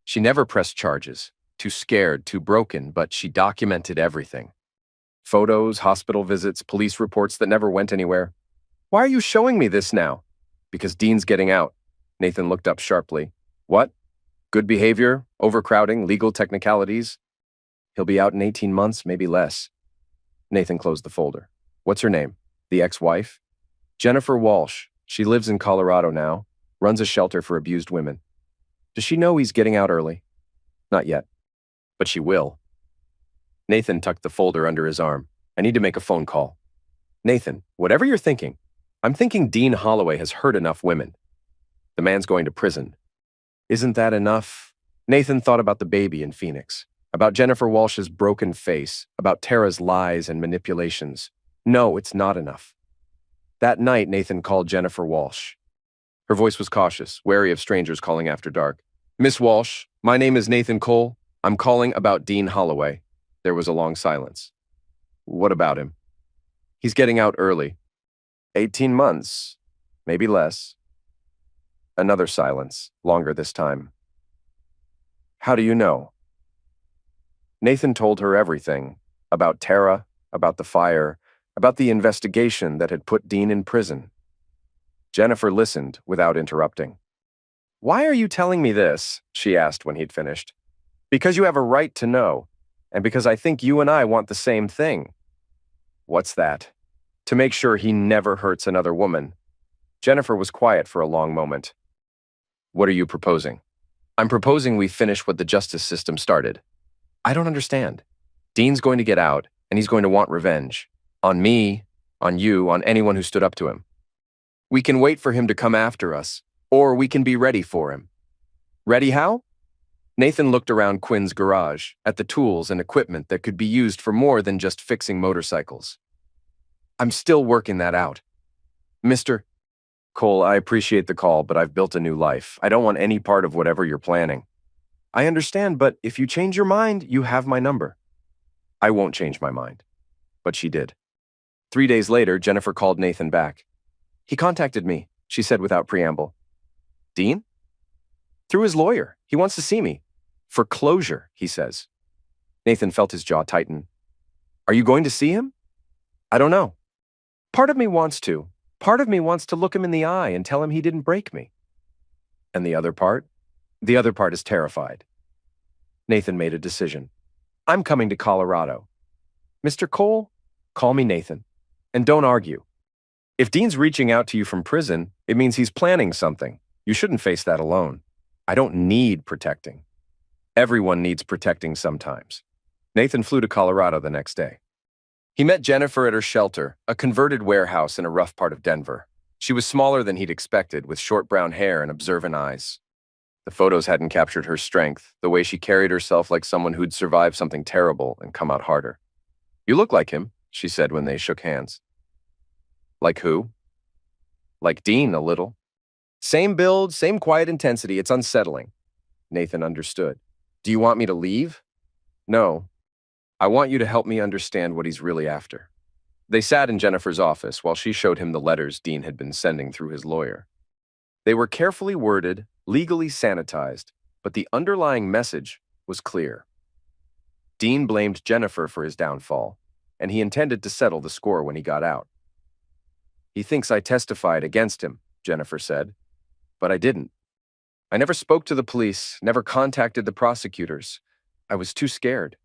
She never pressed charges. Too scared, too broken, but she documented everything. Photos, hospital visits, police reports that never went anywhere. Why are you showing me this now? Because Dean's getting out. Nathan looked up sharply. What? Good behavior, overcrowding, legal technicalities? He'll be out in 18 months, maybe less. Nathan closed the folder. What's her name? The ex-wife? Jennifer Walsh. She lives in Colorado now, runs a shelter for abused women. Does she know he's getting out early? Not yet, but she will. Nathan tucked the folder under his arm. I need to make a phone call. Nathan, whatever you're thinking, I'm thinking Dean Holloway has hurt enough women. The man's going to prison. Isn't that enough? Nathan thought about the baby in Phoenix, about Jennifer Walsh's broken face, about Tara's lies and manipulations. No, it's not enough. That night, Nathan called Jennifer Walsh. Her voice was cautious, wary of strangers calling after dark. Miss Walsh, my name is Nathan Cole. I'm calling about Dean Holloway. There was a long silence. What about him? He's getting out early. 18 months, maybe less. Another silence, longer this time. How do you know? Nathan told her everything, about Tara, about the fire, about the investigation that had put Dean in prison. Jennifer listened without interrupting. Why are you telling me this? She asked when he'd finished. Because you have a right to know, and because I think you and I want the same thing. What's that? To make sure he never hurts another woman. Jennifer was quiet for a long moment. What are you proposing? I'm proposing we finish what the justice system started. I don't understand. Dean's going to get out, and he's going to want revenge. On me, on you, on anyone who stood up to him. We can wait for him to come after us, or we can be ready for him. Ready how? Nathan looked around Quinn's garage, at the tools and equipment that could be used for more than just fixing motorcycles. I'm still working that out. Mr. Cole, I appreciate the call, but I've built a new life. I don't want any part of whatever you're planning. I understand, but if you change your mind, you have my number. I won't change my mind. But she did. 3 days later, Jennifer called Nathan back. He contacted me, she said without preamble. Dean? Through his lawyer. He wants to see me. For closure, he says. Nathan felt his jaw tighten. Are you going to see him? I don't know. Part of me wants to. Part of me wants to look him in the eye and tell him he didn't break me. And the other part? The other part is terrified. Nathan made a decision. I'm coming to Colorado. Mr. Cole, call me Nathan. And don't argue. If Dean's reaching out to you from prison, it means he's planning something. You shouldn't face that alone. I don't need protecting. Everyone needs protecting sometimes. Nathan flew to Colorado the next day. He met Jennifer at her shelter, a converted warehouse in a rough part of Denver. She was smaller than he'd expected, with short brown hair and observant eyes. The photos hadn't captured her strength, the way she carried herself like someone who'd survived something terrible and come out harder. You look like him, she said when they shook hands. Like who? Like Dean, a little. Same build, same quiet intensity. It's unsettling. Nathan understood. Do you want me to leave? No. I want you to help me understand what he's really after. They sat in Jennifer's office while she showed him the letters Dean had been sending through his lawyer. They were carefully worded, legally sanitized, but the underlying message was clear. Dean blamed Jennifer for his downfall, and he intended to settle the score when he got out. He thinks I testified against him, Jennifer said, but I didn't. I never spoke to the police, never contacted the prosecutors. I was too scared.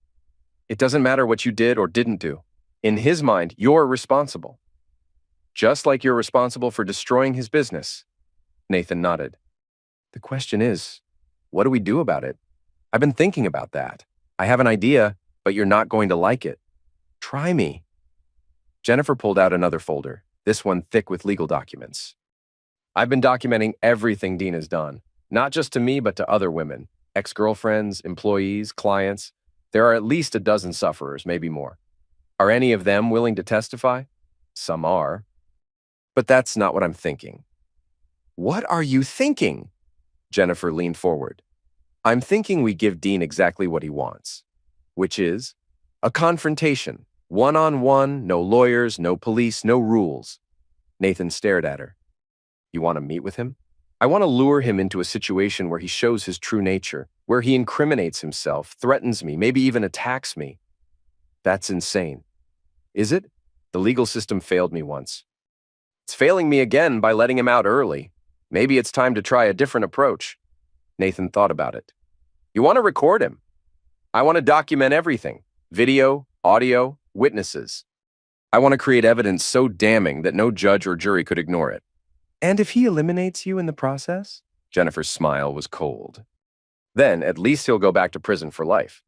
It doesn't matter what you did or didn't do. In his mind, you're responsible. Just like you're responsible for destroying his business. Nathan nodded. The question is, what do we do about it? I've been thinking about that. I have an idea, but you're not going to like it. Try me. Jennifer pulled out another folder, this one thick with legal documents. I've been documenting everything Dean has done, not just to me, but to other women, ex-girlfriends, employees, clients. There are at least a dozen sufferers, maybe more. Are any of them willing to testify? Some are. But that's not what I'm thinking. What are you thinking? Jennifer leaned forward. I'm thinking we give Dean exactly what he wants, which is a confrontation, one-on-one, no lawyers, no police, no rules. Nathan stared at her. You want to meet with him? I want to lure him into a situation where he shows his true nature, where he incriminates himself, threatens me, maybe even attacks me. That's insane. Is it? The legal system failed me once. It's failing me again by letting him out early. Maybe it's time to try a different approach. Nathan thought about it. You want to record him? I want to document everything. Video, audio, witnesses. I want to create evidence so damning that no judge or jury could ignore it. And if he eliminates you in the process? Jennifer's smile was cold. Then, at least he'll go back to prison for life.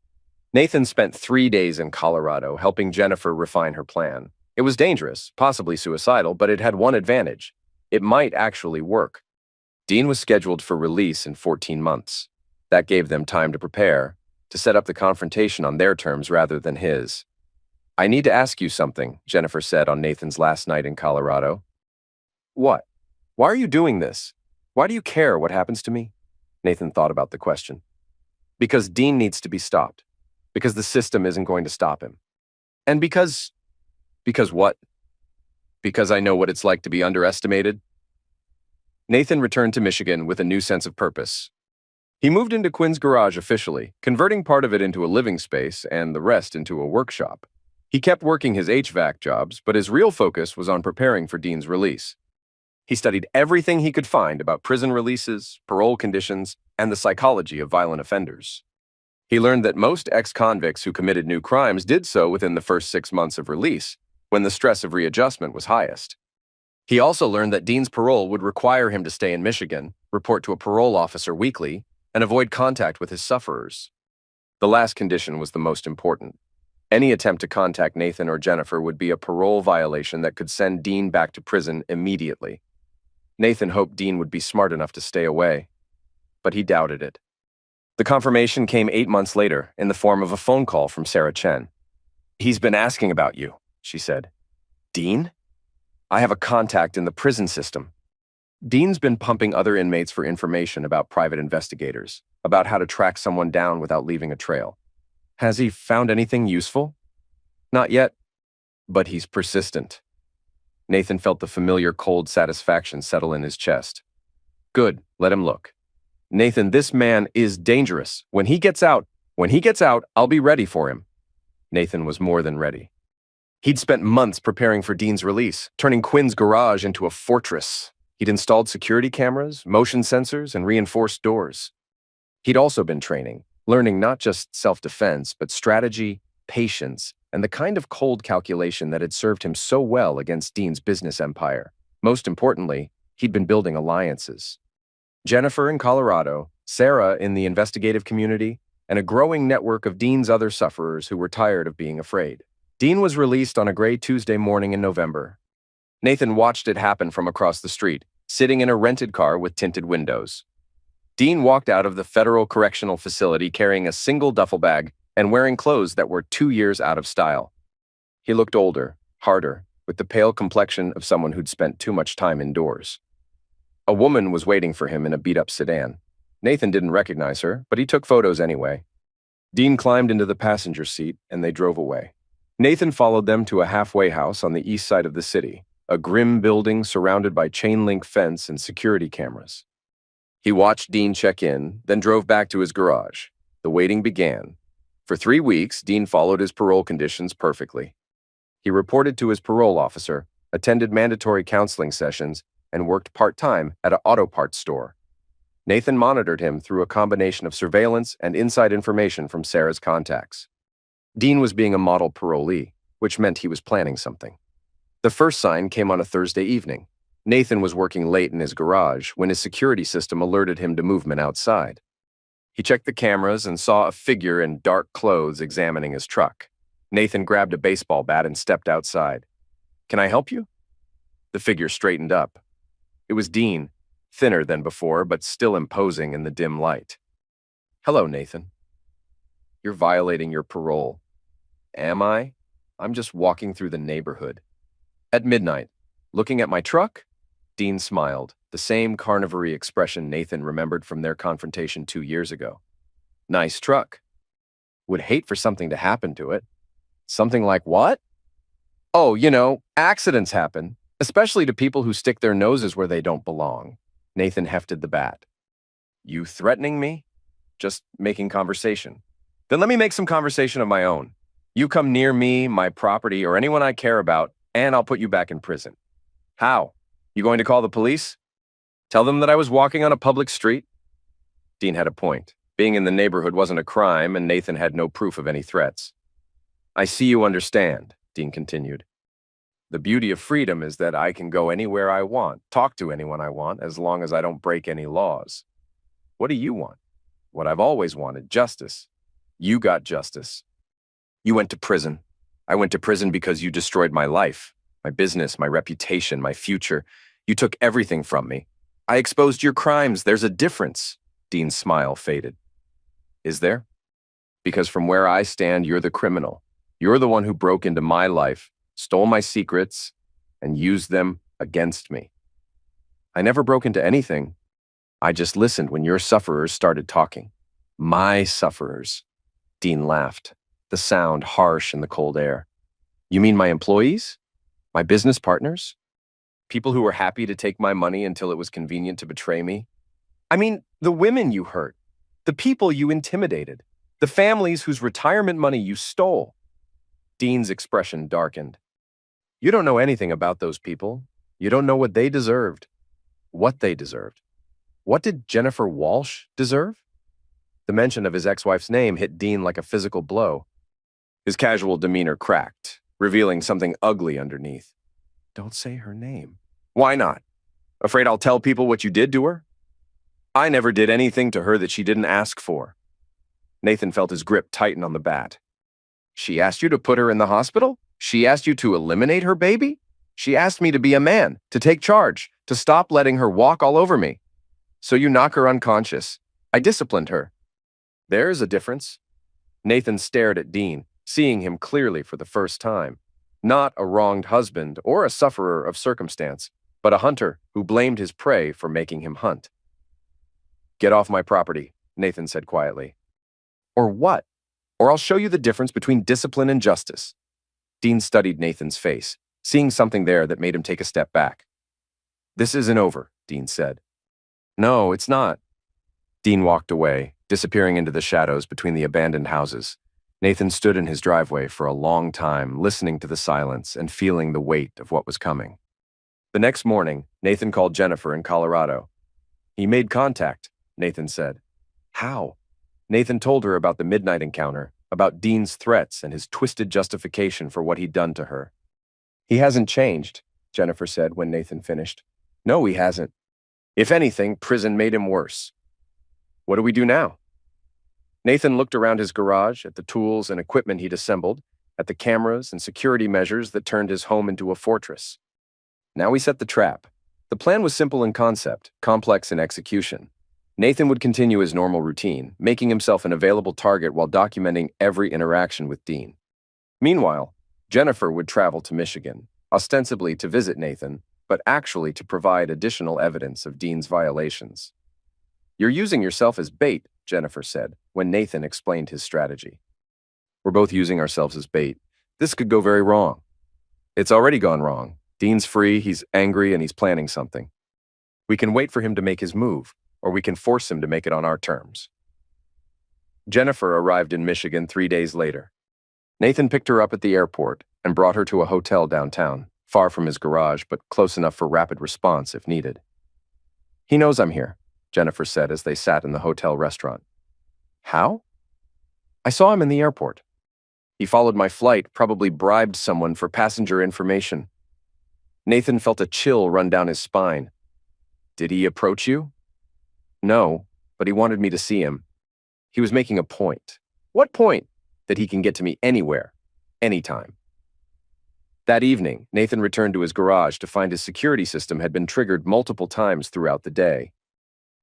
Nathan spent 3 days in Colorado helping Jennifer refine her plan. It was dangerous, possibly suicidal, but it had one advantage. It might actually work. Dean was scheduled for release in 14 months. That gave them time to prepare, to set up the confrontation on their terms rather than his. I need to ask you something, Jennifer said on Nathan's last night in Colorado. What? Why are you doing this? Why do you care what happens to me? Nathan thought about the question. Because Dean needs to be stopped. Because the system isn't going to stop him. And because what? Because I know what it's like to be underestimated? Nathan returned to Michigan with a new sense of purpose. He moved into Quinn's garage officially, converting part of it into a living space and the rest into a workshop. He kept working his HVAC jobs, but his real focus was on preparing for Dean's release. He studied everything he could find about prison releases, parole conditions, and the psychology of violent offenders. He learned that most ex-convicts who committed new crimes did so within the first 6 months of release, when the stress of readjustment was highest. He also learned that Dean's parole would require him to stay in Michigan, report to a parole officer weekly, and avoid contact with his sufferers. The last condition was the most important. Any attempt to contact Nathan or Jennifer would be a parole violation that could send Dean back to prison immediately. Nathan hoped Dean would be smart enough to stay away, but he doubted it. The confirmation came 8 months later in the form of a phone call from Sarah Chen. He's been asking about you, she said. Dean? I have a contact in the prison system. Dean's been pumping other inmates for information about private investigators, about how to track someone down without leaving a trail. Has he found anything useful? Not yet, but he's persistent. Nathan felt the familiar cold satisfaction settle in his chest. Good, let him look. Nathan, this man is dangerous. When he gets out, I'll be ready for him. Nathan was more than ready. He'd spent months preparing for Dean's release, turning Quinn's garage into a fortress. He'd installed security cameras, motion sensors, and reinforced doors. He'd also been training, learning not just self-defense, but strategy, patience, and the kind of cold calculation that had served him so well against Dean's business empire. Most importantly, he'd been building alliances. Jennifer in Colorado, Sarah in the investigative community, and a growing network of Dean's other sufferers who were tired of being afraid. Dean was released on a gray Tuesday morning in November. Nathan watched it happen from across the street, sitting in a rented car with tinted windows. Dean walked out of the federal correctional facility carrying a single duffel bag and wearing clothes that were 2 years out of style. He looked older, harder, with the pale complexion of someone who'd spent too much time indoors. A woman was waiting for him in a beat-up sedan. Nathan didn't recognize her, but he took photos anyway. Dean climbed into the passenger seat, and they drove away. Nathan followed them to a halfway house on the east side of the city, a grim building surrounded by chain-link fence and security cameras. He watched Dean check in, then drove back to his garage. The waiting began. For 3 weeks, Dean followed his parole conditions perfectly. He reported to his parole officer, attended mandatory counseling sessions, and worked part-time at an auto parts store. Nathan monitored him through a combination of surveillance and inside information from Sarah's contacts. Dean was being a model parolee, which meant he was planning something. The first sign came on a Thursday evening. Nathan was working late in his garage when his security system alerted him to movement outside. He checked the cameras and saw a figure in dark clothes examining his truck. Nathan grabbed a baseball bat and stepped outside. "Can I help you?" The figure straightened up. It was Dean, thinner than before, but still imposing in the dim light. "Hello, Nathan." "You're violating your parole." "Am I? I'm just walking through the neighborhood." "At midnight. Looking at my truck?" Dean smiled, the same carnivory expression Nathan remembered from their confrontation 2 years ago. "Nice truck. Would hate for something to happen to it." "Something like what?" "Oh, accidents happen, especially to people who stick their noses where they don't belong." Nathan hefted the bat. You threatening me? Just making conversation. Then let me make some conversation of my own. You come near me, my property, or anyone I care about, and I'll put you back in prison. How? You going to call the police? Tell them that I was walking on a public street? Dean had a point. Being in the neighborhood wasn't a crime, and Nathan had no proof of any threats. I see you understand, Dean continued. The beauty of freedom is that I can go anywhere I want, talk to anyone I want, as long as I don't break any laws. What do you want? What I've always wanted, justice. You got justice. You went to prison. I went to prison because you destroyed my life, my business, my reputation, my future. You took everything from me. I exposed your crimes. There's a difference. Dean's smile faded. Is there? Because from where I stand, you're the criminal. You're the one who broke into my life, stole my secrets, and used them against me. I never broke into anything. I just listened when your sufferers started talking. My sufferers. Dean laughed, the sound harsh in the cold air. You mean my employees? My business partners? People who were happy to take my money until it was convenient to betray me? I mean, the women you hurt, the people you intimidated, the families whose retirement money you stole. Dean's expression darkened. You don't know anything about those people. You don't know what they deserved. What they deserved. What did Jennifer Walsh deserve? The mention of his ex-wife's name hit Dean like a physical blow. His casual demeanor cracked, revealing something ugly underneath. Don't say her name. Why not? Afraid I'll tell people what you did to her? I never did anything to her that she didn't ask for. Nathan felt his grip tighten on the bat. She asked you to put her in the hospital? She asked you to eliminate her baby? She asked me to be a man, to take charge, to stop letting her walk all over me. So you knock her unconscious. I disciplined her. There's a difference. Nathan stared at Dean, seeing him clearly for the first time. Not a wronged husband or a sufferer of circumstance, but a hunter who blamed his prey for making him hunt. Get off my property, Nathan said quietly. Or what? Or I'll show you the difference between discipline and justice. Dean studied Nathan's face, seeing something there that made him take a step back. This isn't over, Dean said. No, it's not. Dean walked away, disappearing into the shadows between the abandoned houses. Nathan stood in his driveway for a long time, listening to the silence and feeling the weight of what was coming. The next morning, Nathan called Jennifer in Colorado. He made contact, Nathan said. How? Nathan told her about the midnight encounter, about Dean's threats and his twisted justification for what he'd done to her. He hasn't changed, Jennifer said when Nathan finished. No, he hasn't. If anything, prison made him worse. What do we do now? Nathan looked around his garage at the tools and equipment he'd assembled, at the cameras and security measures that turned his home into a fortress. Now we set the trap. The plan was simple in concept, complex in execution. Nathan would continue his normal routine, making himself an available target while documenting every interaction with Dean. Meanwhile, Jennifer would travel to Michigan, ostensibly to visit Nathan, but actually to provide additional evidence of Dean's violations. You're using yourself as bait, Jennifer said, when Nathan explained his strategy. We're both using ourselves as bait. This could go very wrong. It's already gone wrong. Dean's free, he's angry, and he's planning something. We can wait for him to make his move, or we can force him to make it on our terms. Jennifer arrived in Michigan 3 days later. Nathan picked her up at the airport and brought her to a hotel downtown, far from his garage, but close enough for rapid response if needed. He knows I'm here, Jennifer said as they sat in the hotel restaurant. How? I saw him in the airport. He followed my flight, probably bribed someone for passenger information. Nathan felt a chill run down his spine. Did he approach you? No, but he wanted me to see him. He was making a point. What point? That he can get to me anywhere, anytime. That evening, Nathan returned to his garage to find his security system had been triggered multiple times throughout the day.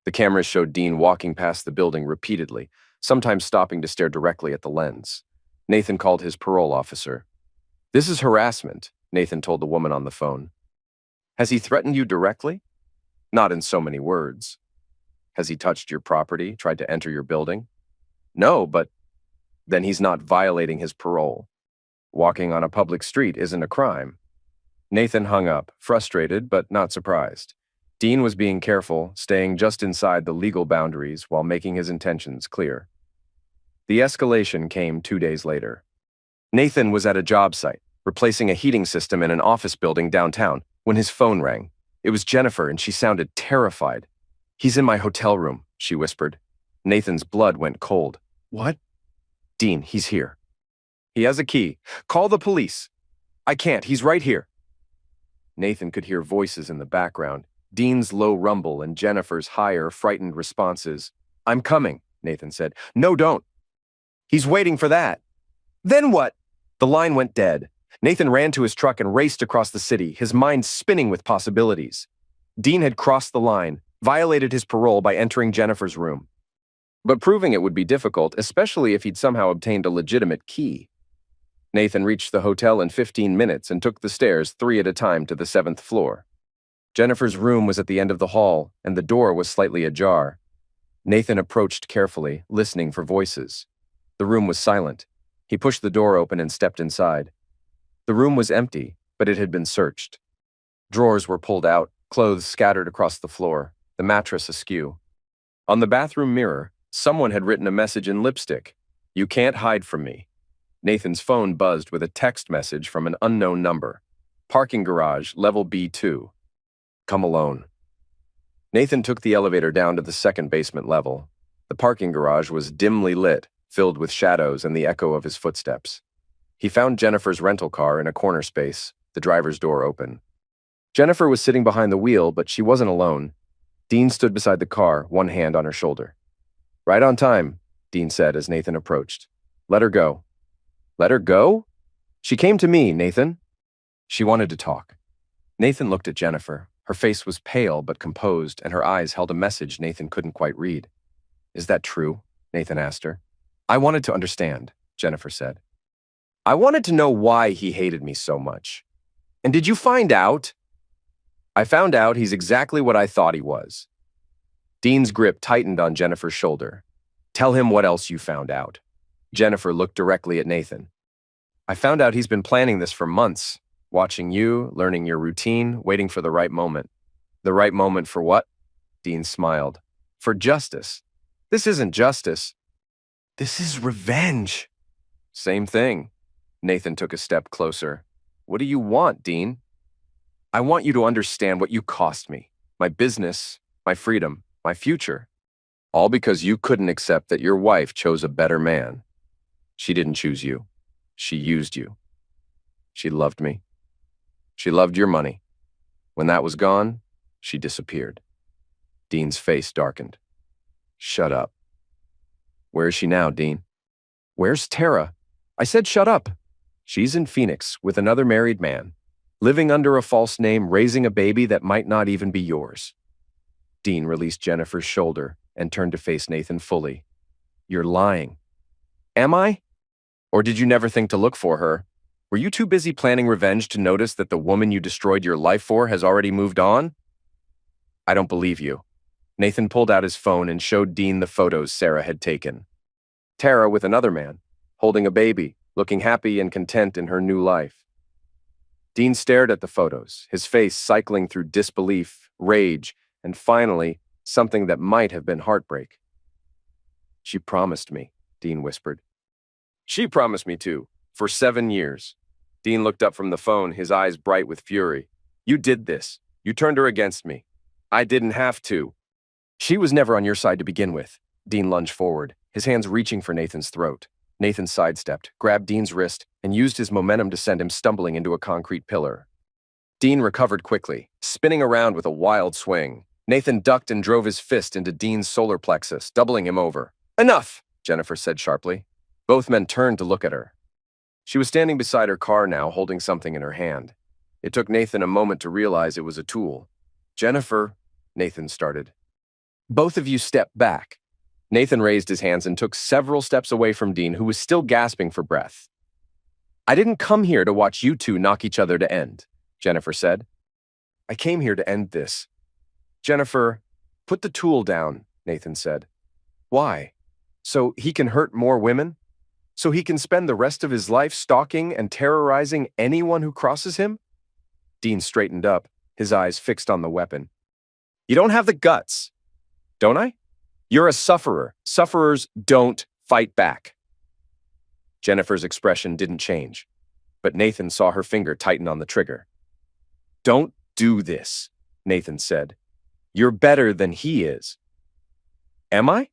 The cameras showed Dean walking past the building repeatedly, sometimes stopping to stare directly at the lens. Nathan called his parole officer. This is harassment, Nathan told the woman on the phone. Has he threatened you directly? Not in so many words. Has he touched your property, tried to enter your building? No, but then he's not violating his parole. Walking on a public street isn't a crime. Nathan hung up, frustrated but not surprised. Dean was being careful, staying just inside the legal boundaries while making his intentions clear. The escalation came 2 days later. Nathan was at a job site, replacing a heating system in an office building downtown, when his phone rang. It was Jennifer, and she sounded terrified. "He's in my hotel room," she whispered. Nathan's blood went cold. "What?" "Dean, he's here. He has a key. Call the police." "I can't. He's right here." Nathan could hear voices in the background, Dean's low rumble and Jennifer's higher, frightened responses. "I'm coming," Nathan said. "No, don't." "He's waiting for that." "Then what?" The line went dead. Nathan ran to his truck and raced across the city, his mind spinning with possibilities. Dean had crossed the line, violated his parole by entering Jennifer's room. But proving it would be difficult, especially if he'd somehow obtained a legitimate key. Nathan reached the hotel in 15 minutes and took the stairs 3 at a time to the 7th floor. Jennifer's room was at the end of the hall, and the door was slightly ajar. Nathan approached carefully, listening for voices. The room was silent. He pushed the door open and stepped inside. The room was empty, but it had been searched. Drawers were pulled out, clothes scattered across the floor, the mattress askew. On the bathroom mirror, someone had written a message in lipstick. "You can't hide from me." Nathan's phone buzzed with a text message from an unknown number. "Parking garage, level B2. Come alone." Nathan took the elevator down to the second basement level. The parking garage was dimly lit, filled with shadows and the echo of his footsteps. He found Jennifer's rental car in a corner space, the driver's door open. Jennifer was sitting behind the wheel, but she wasn't alone. Dean stood beside the car, one hand on her shoulder. "Right on time," Dean said as Nathan approached. "Let her go." "Let her go?" "She came to me, Nathan." "She wanted to talk." Nathan looked at Jennifer. Her face was pale but composed, and her eyes held a message Nathan couldn't quite read. "Is that true?" Nathan asked her. "I wanted to understand," Jennifer said. "I wanted to know why he hated me so much." "And did you find out?" "I found out he's exactly what I thought he was." Dean's grip tightened on Jennifer's shoulder. "Tell him what else you found out." Jennifer looked directly at Nathan. "I found out he's been planning this for months, watching you, learning your routine, waiting for the right moment." "The right moment for what?" Dean smiled. "For justice." "This isn't justice. This is revenge." "Same thing." Nathan took a step closer. "What do you want, Dean?" "I want you to understand what you cost me. My business, my freedom, my future. All because you couldn't accept that your wife chose a better man. She didn't choose you. She used you. She loved me. She loved your money. When that was gone, she disappeared." Dean's face darkened. "Shut up." "Where is she now, Dean?" "Where's Tara?" "I said shut up." "She's in Phoenix with another married man, living under a false name, raising a baby that might not even be yours." Dean released Jennifer's shoulder and turned to face Nathan fully. "You're lying." "Am I? Or did you never think to look for her? Were you too busy planning revenge to notice that the woman you destroyed your life for has already moved on?" "I don't believe you." Nathan pulled out his phone and showed Dean the photos Sarah had taken. Tara with another man, holding a baby, looking happy and content in her new life. Dean stared at the photos, his face cycling through disbelief, rage, and finally, something that might have been heartbreak. "She promised me," Dean whispered. "She promised me too, for 7 years." Dean looked up from the phone, his eyes bright with fury. "You did this. You turned her against me. I didn't have to." "She was never on your side to begin with." Dean lunged forward, his hands reaching for Nathan's throat. Nathan sidestepped, grabbed Dean's wrist, and used his momentum to send him stumbling into a concrete pillar. Dean recovered quickly, spinning around with a wild swing. Nathan ducked and drove his fist into Dean's solar plexus, doubling him over. "Enough!" Jennifer said sharply. Both men turned to look at her. She was standing beside her car now, holding something in her hand. It took Nathan a moment to realize it was a tool. "Jennifer," Nathan started. "Both of you step back." Nathan raised his hands and took several steps away from Dean, who was still gasping for breath. "I didn't come here to watch you two knock each other to end," Jennifer said. "I came here to end this." "Jennifer, put the tool down," Nathan said. "Why? So he can hurt more women? So he can spend the rest of his life stalking and terrorizing anyone who crosses him?" Dean straightened up, his eyes fixed on the weapon. You don't have the guts, don't I? You're a sufferer. Sufferers don't fight back. Jennifer's expression didn't change, but Nathan saw her finger tighten on the trigger. Don't do this, Nathan said. You're better than he is. Am I?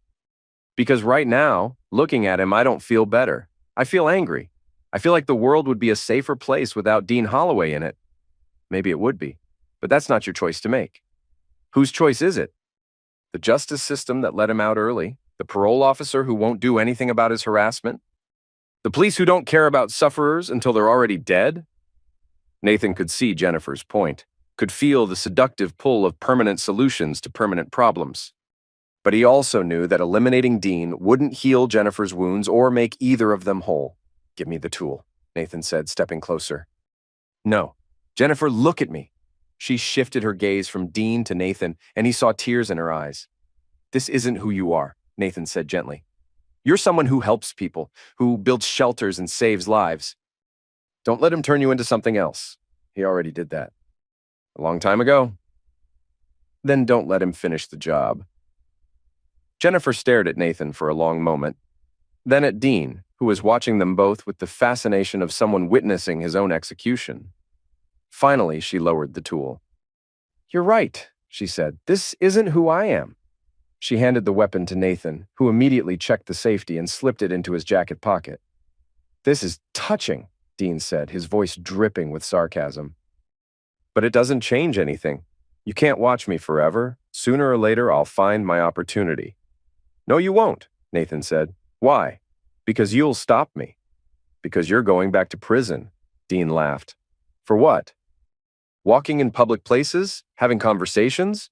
Because right now, looking at him, I don't feel better. I feel angry. I feel like the world would be a safer place without Dean Holloway in it. Maybe it would be, but that's not your choice to make. Whose choice is it? The justice system that let him out early? The parole officer who won't do anything about his harassment? The police who don't care about sufferers until they're already dead? Nathan could see Jennifer's point, could feel the seductive pull of permanent solutions to permanent problems. But he also knew that eliminating Dean wouldn't heal Jennifer's wounds or make either of them whole. Give me the tool, Nathan said, stepping closer. No. Jennifer, look at me. She shifted her gaze from Dean to Nathan, and he saw tears in her eyes. This isn't who you are, Nathan said gently. You're someone who helps people, who builds shelters and saves lives. Don't let him turn you into something else. He already did that. A long time ago. Then don't let him finish the job. Jennifer stared at Nathan for a long moment, then at Dean, who was watching them both with the fascination of someone witnessing his own execution. Finally, she lowered the tool. You're right, she said. This isn't who I am. She handed the weapon to Nathan, who immediately checked the safety and slipped it into his jacket pocket. This is touching, Dean said, his voice dripping with sarcasm. But it doesn't change anything. You can't watch me forever. Sooner or later, I'll find my opportunity. No, you won't, Nathan said. Why? Because you'll stop me. Because you're going back to prison, Dean laughed. For what? Walking in public places? Having conversations?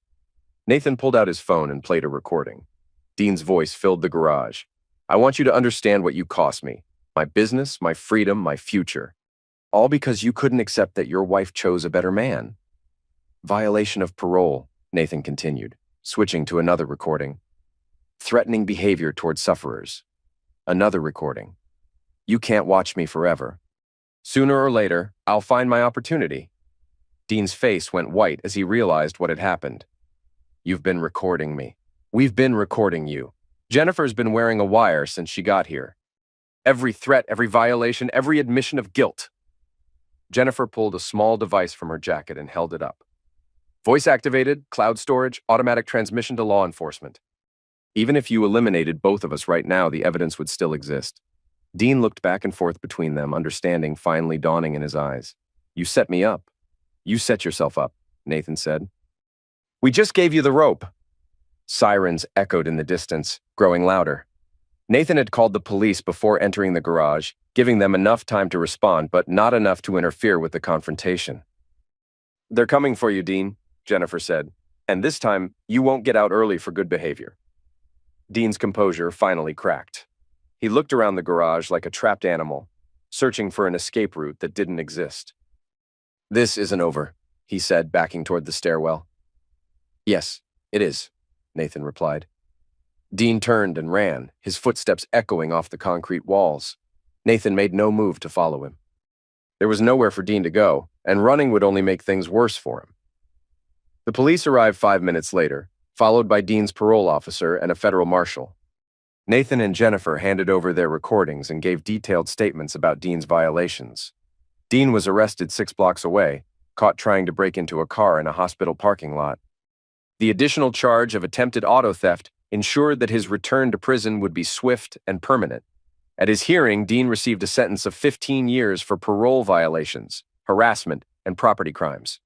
Nathan pulled out his phone and played a recording. Dean's voice filled the garage. I want you to understand what you cost me. My business, my freedom, my future. All because you couldn't accept that your wife chose a better man. Violation of parole, Nathan continued, switching to another recording. Threatening behavior toward sufferers. Another recording. You can't watch me forever. Sooner or later, I'll find my opportunity. Dean's face went white as he realized what had happened. You've been recording me. We've been recording you. Jennifer's been wearing a wire since she got here. Every threat, every violation, every admission of guilt. Jennifer pulled a small device from her jacket and held it up. Voice-activated, cloud storage, automatic transmission to law enforcement. Even if you eliminated both of us right now, the evidence would still exist. Dean looked back and forth between them, understanding finally dawning in his eyes. You set me up. You set yourself up, Nathan said. We just gave you the rope. Sirens echoed in the distance, growing louder. Nathan had called the police before entering the garage, giving them enough time to respond, but not enough to interfere with the confrontation. They're coming for you, Dean, Jennifer said, and this time you won't get out early for good behavior. Dean's composure finally cracked. He looked around the garage like a trapped animal, searching for an escape route that didn't exist. This isn't over, he said, backing toward the stairwell. Yes, it is, Nathan replied. Dean turned and ran, his footsteps echoing off the concrete walls. Nathan made no move to follow him. There was nowhere for Dean to go, and running would only make things worse for him. The police arrived 5 minutes later, followed by Dean's parole officer and a federal marshal. Nathan and Jennifer handed over their recordings and gave detailed statements about Dean's violations. Dean was arrested 6 blocks away, caught trying to break into a car in a hospital parking lot. The additional charge of attempted auto theft ensured that his return to prison would be swift and permanent. At his hearing, Dean received a sentence of 15 years for parole violations, harassment, and property crimes.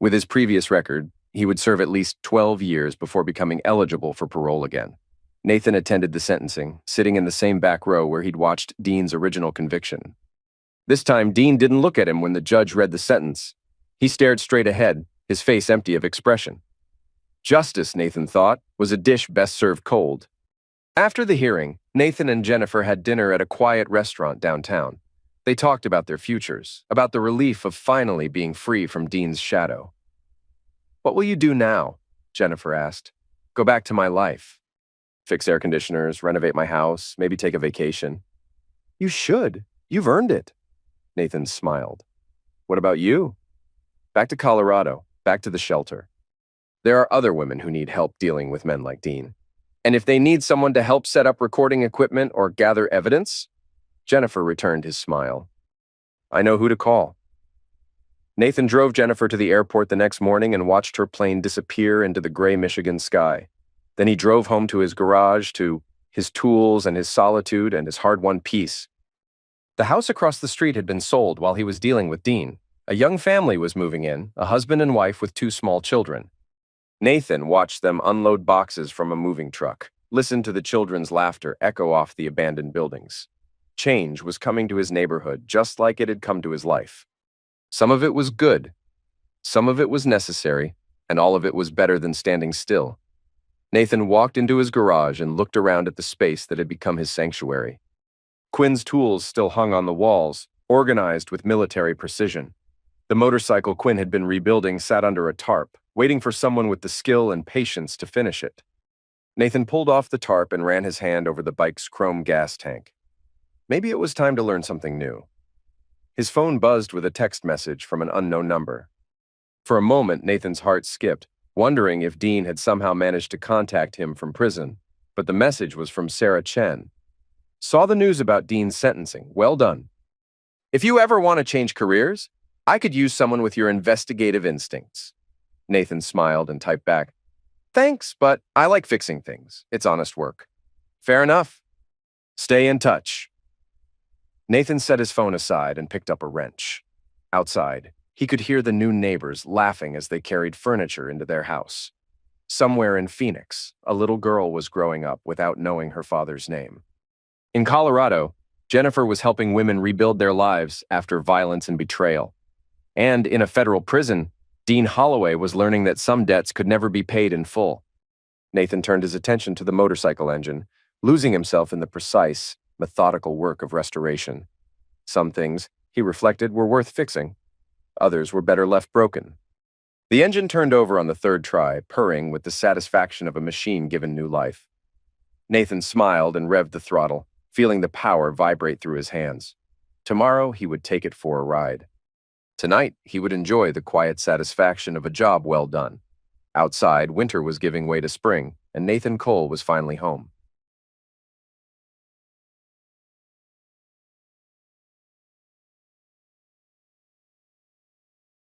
With his previous record, he would serve at least 12 years before becoming eligible for parole again. Nathan attended the sentencing, sitting in the same back row where he'd watched Dean's original conviction. This time, Dean didn't look at him when the judge read the sentence. He stared straight ahead, his face empty of expression. Justice, Nathan thought, was a dish best served cold. After the hearing, Nathan and Jennifer had dinner at a quiet restaurant downtown. They talked about their futures, about the relief of finally being free from Dean's shadow. What will you do now? Jennifer asked. Go back to my life. Fix air conditioners, renovate my house, maybe take a vacation. You should. You've earned it. Nathan smiled. What about you? Back to Colorado, back to the shelter. There are other women who need help dealing with men like Dean. And if they need someone to help set up recording equipment or gather evidence, Jennifer returned his smile. I know who to call. Nathan drove Jennifer to the airport the next morning and watched her plane disappear into the gray Michigan sky. Then he drove home to his garage, to his tools and his solitude and his hard-won peace. The house across the street had been sold while he was dealing with Dean. A young family was moving in, a husband and wife with 2 small children. Nathan watched them unload boxes from a moving truck, listened to the children's laughter echo off the abandoned buildings. Change was coming to his neighborhood just like it had come to his life. Some of it was good, some of it was necessary, and all of it was better than standing still. Nathan walked into his garage and looked around at the space that had become his sanctuary. Quinn's tools still hung on the walls, organized with military precision. The motorcycle Quinn had been rebuilding sat under a tarp, waiting for someone with the skill and patience to finish it. Nathan pulled off the tarp and ran his hand over the bike's chrome gas tank. Maybe it was time to learn something new. His phone buzzed with a text message from an unknown number. For a moment, Nathan's heart skipped, wondering if Dean had somehow managed to contact him from prison, but the message was from Sarah Chen. Saw the news about Dean's sentencing. Well done. If you ever want to change careers, I could use someone with your investigative instincts. Nathan smiled and typed back, Thanks, but I like fixing things. It's honest work. Fair enough. Stay in touch. Nathan set his phone aside and picked up a wrench. Outside, he could hear the new neighbors laughing as they carried furniture into their house. Somewhere in Phoenix, a little girl was growing up without knowing her father's name. In Colorado, Jennifer was helping women rebuild their lives after violence and betrayal. And in a federal prison, Dean Holloway was learning that some debts could never be paid in full. Nathan turned his attention to the motorcycle engine, losing himself in the precise, methodical work of restoration. Some things, he reflected, were worth fixing. Others were better left broken. The engine turned over on the 3rd try, purring with the satisfaction of a machine given new life. Nathan smiled and revved the throttle, feeling the power vibrate through his hands. Tomorrow, he would take it for a ride. Tonight, he would enjoy the quiet satisfaction of a job well done. Outside, winter was giving way to spring, and Nathan Cole was finally home.